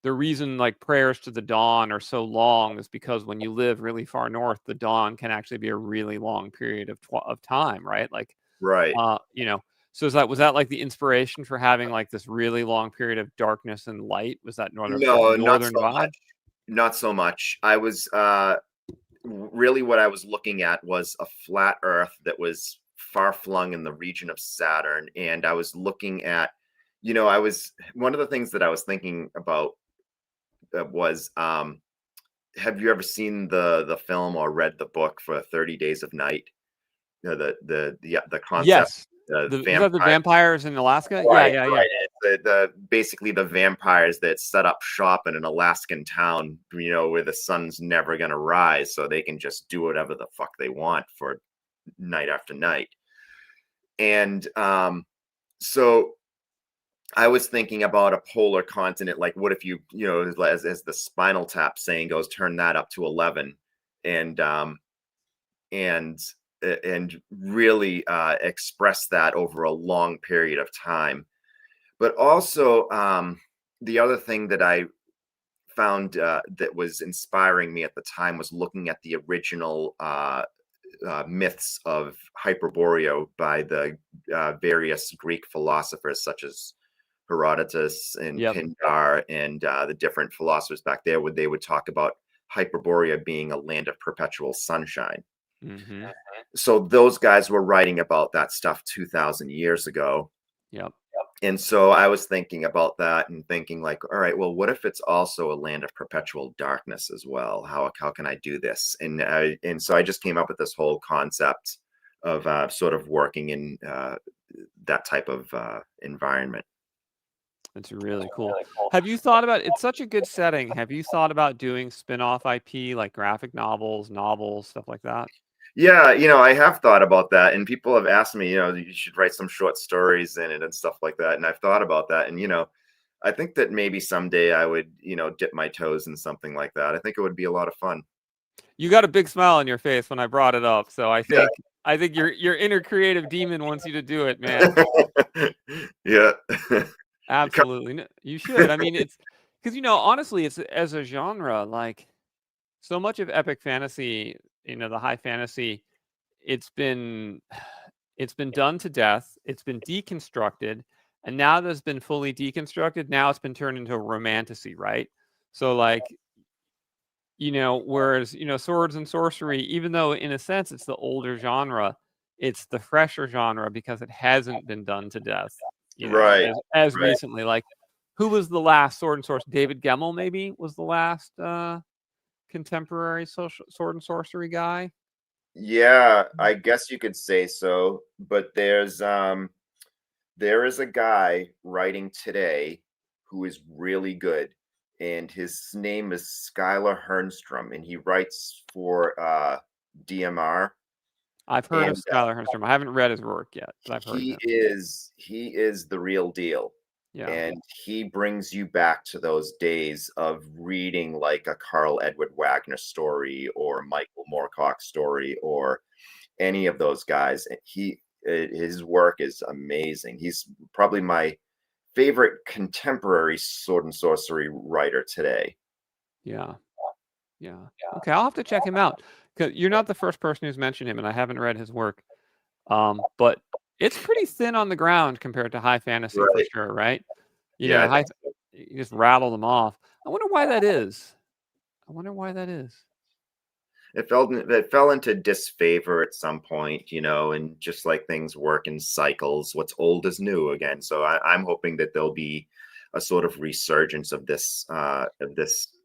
Speaker 1: the reason like prayers to the dawn are so long is because when you live really far north, the dawn can actually be a really long period of time, right? Like,
Speaker 2: Right.
Speaker 1: you know, so was that like the inspiration for having like this really long period of darkness and light? Was that
Speaker 2: No, not
Speaker 1: northern
Speaker 2: so much.
Speaker 1: vibe?
Speaker 2: Not so much. I was really what I was looking at was a flat Earth that was far flung in the region of Saturn, and I was looking at, I was one of the things that I was thinking about was, have you ever seen the film or read the book for 30 Days of Night? The concept,
Speaker 1: Yes.
Speaker 2: the
Speaker 1: Is that the
Speaker 2: vampire.
Speaker 1: vampires in Alaska? Yeah,
Speaker 2: Right,
Speaker 1: yeah, yeah.
Speaker 2: right. It's basically the vampires that set up shop in an Alaskan town, where the sun's never gonna rise, so they can just do whatever the fuck they want for night after night. And so I was thinking about a polar continent. Like, what if as the Spinal Tap saying goes, turn that up to 11, and and and really express that over a long period of time. But also, the other thing that I found that was inspiring me at the time was looking at the original myths of Hyperborea by the various Greek philosophers, such as Herodotus and
Speaker 1: Yep.
Speaker 2: Pindar, and the different philosophers back there, where they would talk about Hyperborea being a land of perpetual sunshine.
Speaker 1: Mm-hmm.
Speaker 2: So those guys were writing about that stuff 2,000 years ago.
Speaker 1: Yep.
Speaker 2: And so I was thinking about that and thinking like, all right, well, what if it's also a land of perpetual darkness as well? How can I do this? And so I just came up with this whole concept of sort of working in that type of environment.
Speaker 1: That's really cool. Have you thought about it's such a good setting. Have you thought about doing spin-off IP like graphic novels, stuff like that?
Speaker 2: Yeah, I have thought about that, and people have asked me, you should write some short stories in it and stuff like that. And I've thought about that, and I think that maybe someday I would, dip my toes in something like that. I think it would be a lot of fun.
Speaker 1: You got a big smile on your face when I brought it up, so I
Speaker 2: Yeah.
Speaker 1: think your inner creative demon wants you to do it, man.
Speaker 2: Yeah.
Speaker 1: Absolutely. You should. I mean, it's because honestly, it's as a genre, like so much of epic fantasy, the high fantasy, it's been it's been done to death. It's been deconstructed, and now that it's been fully deconstructed, now it's been turned into a romantasy, right? So like, whereas, swords and sorcery, even though in a sense it's the older genre, it's the fresher genre because it hasn't been done to death,
Speaker 2: Right.
Speaker 1: as
Speaker 2: Right.
Speaker 1: recently. Like, who was the last sword and sorcery? David Gemmell maybe was the last contemporary sword and sorcery guy.
Speaker 2: Yeah, I guess you could say so. But there is a guy writing today who is really good, and his name is Skylar Hernstrom, and he writes for DMR.
Speaker 1: I've heard of
Speaker 2: And
Speaker 1: Skylar Hernstrom. I haven't read his work yet, but I've heard of him.
Speaker 2: he is the real deal.
Speaker 1: Yeah.
Speaker 2: And he brings you back to those days of reading like a Carl Edward Wagner story or Michael Moorcock story or any of those guys. And his work is amazing. He's probably my favorite contemporary sword and sorcery writer today.
Speaker 1: Yeah. Yeah. Okay, I'll have to check him out. 'Cause you're not the first person who's mentioned him, and I haven't read his work. But it's pretty thin on the ground compared to high fantasy for
Speaker 2: Right.
Speaker 1: sure, right?
Speaker 2: Yeah, I
Speaker 1: High,
Speaker 2: think so.
Speaker 1: you just rattle them off. I wonder why that is. I wonder why that is.
Speaker 2: It fell into disfavor at some point, and just like things work in cycles, what's old is new again. So I'm hoping that there'll be a sort of resurgence of this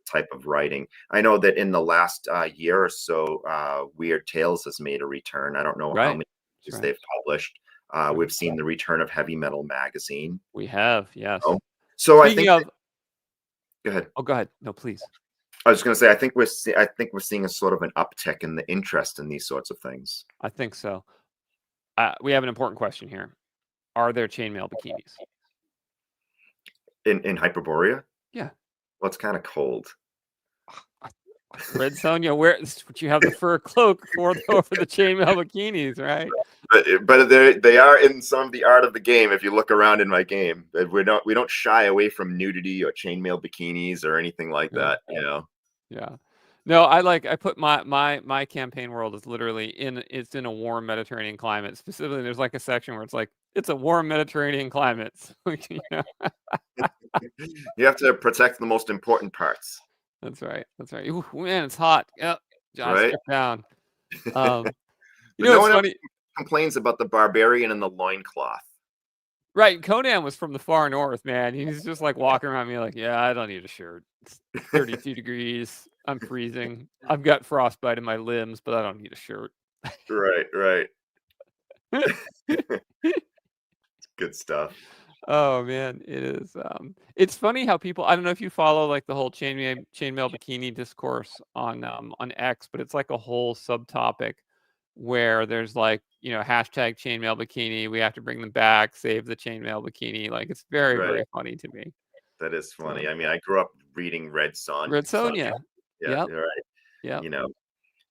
Speaker 2: type of writing. I know that in the last year or so, Weird Tales has made a return. I don't know how
Speaker 1: Right.
Speaker 2: many
Speaker 1: That's right.
Speaker 2: they've published.
Speaker 1: That's right.
Speaker 2: We've seen the return of Heavy Metal Magazine.
Speaker 1: We have, yes.
Speaker 2: Oh, so I
Speaker 1: Speaking
Speaker 2: think.
Speaker 1: of,
Speaker 2: Go ahead.
Speaker 1: oh, go ahead. No, please.
Speaker 2: I was going to say, I think we're seeing a sort of an uptick in the interest in these sorts of things.
Speaker 1: I think so. We have an important question here. Are there chainmail bikinis?
Speaker 2: In Hyperborea?
Speaker 1: Yeah.
Speaker 2: Well, it's kind of cold.
Speaker 1: Red Sonja, where would you have the fur cloak for over the chainmail bikinis, right?
Speaker 2: But they are in some of the art of the game. If you look around in my game, we don't shy away from nudity or chainmail bikinis or anything like that. You know.
Speaker 1: Yeah. No, I put my campaign world is literally it's in a warm Mediterranean climate. Specifically, there's like a section where it's like it's a warm Mediterranean climate. So, you know?
Speaker 2: You have to protect the most important parts.
Speaker 1: That's right. That's right. Ooh, man, it's hot. Yeah, Josh,
Speaker 2: Right?
Speaker 1: step down. You
Speaker 2: But
Speaker 1: know,
Speaker 2: no
Speaker 1: it's
Speaker 2: one ever
Speaker 1: funny.
Speaker 2: complains about the barbarian and the loincloth.
Speaker 1: Right, Conan was from the far north, man. He's just like walking around me like, yeah, I don't need a shirt. It's 32 degrees. I'm freezing. I've got frostbite in my limbs, but I don't need a shirt.
Speaker 2: Right. Good stuff.
Speaker 1: Oh man, it is. It's funny how people. I don't know if you follow like the whole chainmail bikini discourse on X, but it's like a whole subtopic where there's like hashtag chainmail bikini. We have to bring them back. Save the chainmail bikini. Like it's very
Speaker 2: Right.
Speaker 1: very funny to me.
Speaker 2: That is funny.
Speaker 1: So,
Speaker 2: I mean, I grew up reading Red Sonja.
Speaker 1: Red Sonja.
Speaker 2: Yeah,
Speaker 1: Yep.
Speaker 2: you're right.
Speaker 1: Yep.
Speaker 2: You know,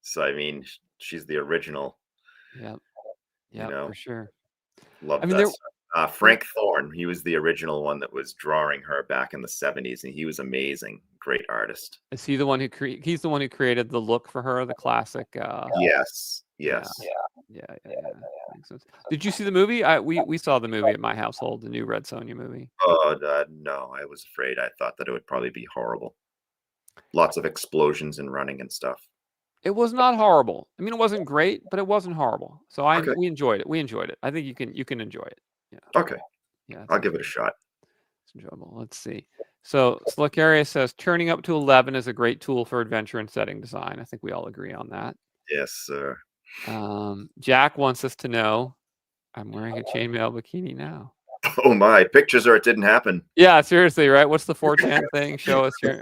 Speaker 2: so I mean, she's the original.
Speaker 1: Yep.
Speaker 2: You
Speaker 1: Yep.
Speaker 2: know,
Speaker 1: For sure.
Speaker 2: love
Speaker 1: I mean,
Speaker 2: that. Frank Thorne, he was the original one that was drawing her back in the 70s, and he was amazing. Great artist.
Speaker 1: Is he the one who he's the one who created the look for her, the classic?
Speaker 2: Yes.
Speaker 1: Yeah. Makes sense. Did you see the movie? We saw the movie at my household, the new Red Sonja movie.
Speaker 2: Oh, no, I was afraid. I thought that it would probably be horrible. Lots of explosions and running and stuff.
Speaker 1: It was not horrible. I mean, it wasn't great, but it wasn't horrible. So we enjoyed it. We enjoyed it. I think you can enjoy it. Yeah.
Speaker 2: Okay.
Speaker 1: Yeah.
Speaker 2: I'll give it a shot.
Speaker 1: It's enjoyable. Let's see. So Slakaria says turning up to 11 is a great tool for adventure and setting design. I think we all agree on that.
Speaker 2: Yes, sir.
Speaker 1: Jack wants us to know I'm wearing a chainmail bikini now.
Speaker 2: Oh my, pictures or it didn't happen.
Speaker 1: Yeah, seriously, right? What's the 4chan thing? Show us your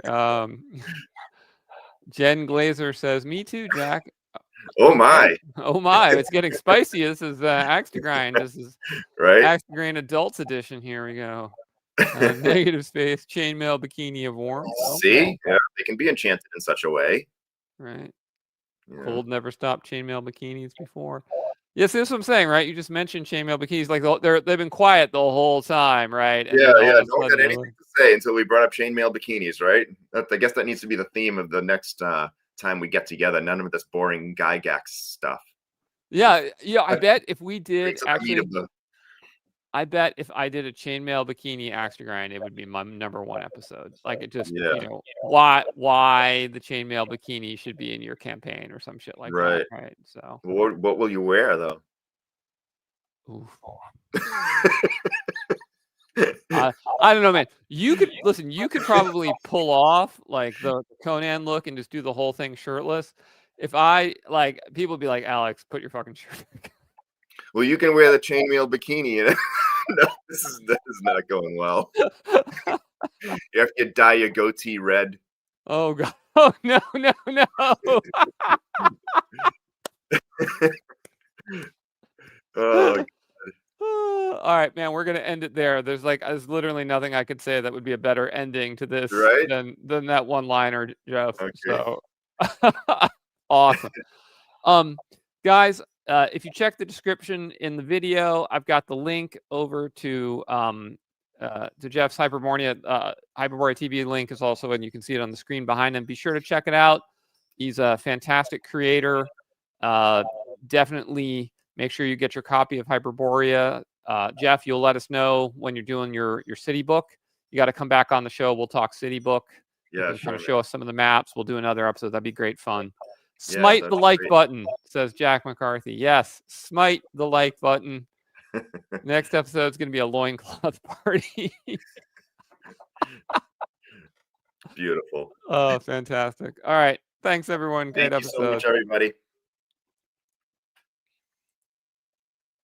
Speaker 1: Jen Glazer says, me too, Jack.
Speaker 2: Oh my.
Speaker 1: Oh my, it's getting spicy. This is Axe to Grind. This is
Speaker 2: right.
Speaker 1: Axe to Grind Adults Edition. Here we go. Negative space, chainmail bikini of warmth.
Speaker 2: See?
Speaker 1: Okay.
Speaker 2: Yeah, they can be enchanted in such a way.
Speaker 1: Right.
Speaker 2: Yeah.
Speaker 1: Cold never stopped chainmail bikinis before. Yes, that's what I'm saying, right? You just mentioned chainmail bikinis, like they've been quiet the whole time, right? And
Speaker 2: yeah. No
Speaker 1: one
Speaker 2: one had anything to say until we brought up chainmail bikinis, right? I guess that needs to be the theme of the next time we get together. None of this boring Gygax stuff.
Speaker 1: Yeah. I bet if we did I bet if I did a chainmail bikini Axe to Grind, it would be my #1 episode. Like it just, why the chainmail bikini should be in your campaign or some shit like that, right? So,
Speaker 2: what will you wear though?
Speaker 1: I don't know, man. You could probably pull off like the Conan look and just do the whole thing shirtless. If people would be like, Alex, put your fucking shirt back.
Speaker 2: Well, you can wear the chainmail bikini. No, this is not going well. You have to dye your goatee red.
Speaker 1: Oh god! Oh no!
Speaker 2: Oh.
Speaker 1: All right, man. We're gonna end it there. There's literally nothing I could say that would be a better ending to this than that one-liner, Jeff. Okay. So awesome. Guys, if you check the description in the video, I've got the link over to Jeff's Hyperborea TV link is also, and you can see it on the screen behind him. Be sure to check it out. He's a fantastic creator. Definitely make sure you get your copy of Hyperborea. Jeff, you'll let us know when you're doing your city book. You got to come back on the show. We'll talk city book.
Speaker 2: Yeah,
Speaker 1: you're going to show us some of the maps. We'll do another episode. That'd be great fun. Smite the like button, says Jack McCarthy. Yes, smite the like button. Next episode is going to be a loincloth party.
Speaker 2: Beautiful.
Speaker 1: Oh, fantastic. All right. Thanks, everyone. Great episode.
Speaker 2: Thank you so much, everybody.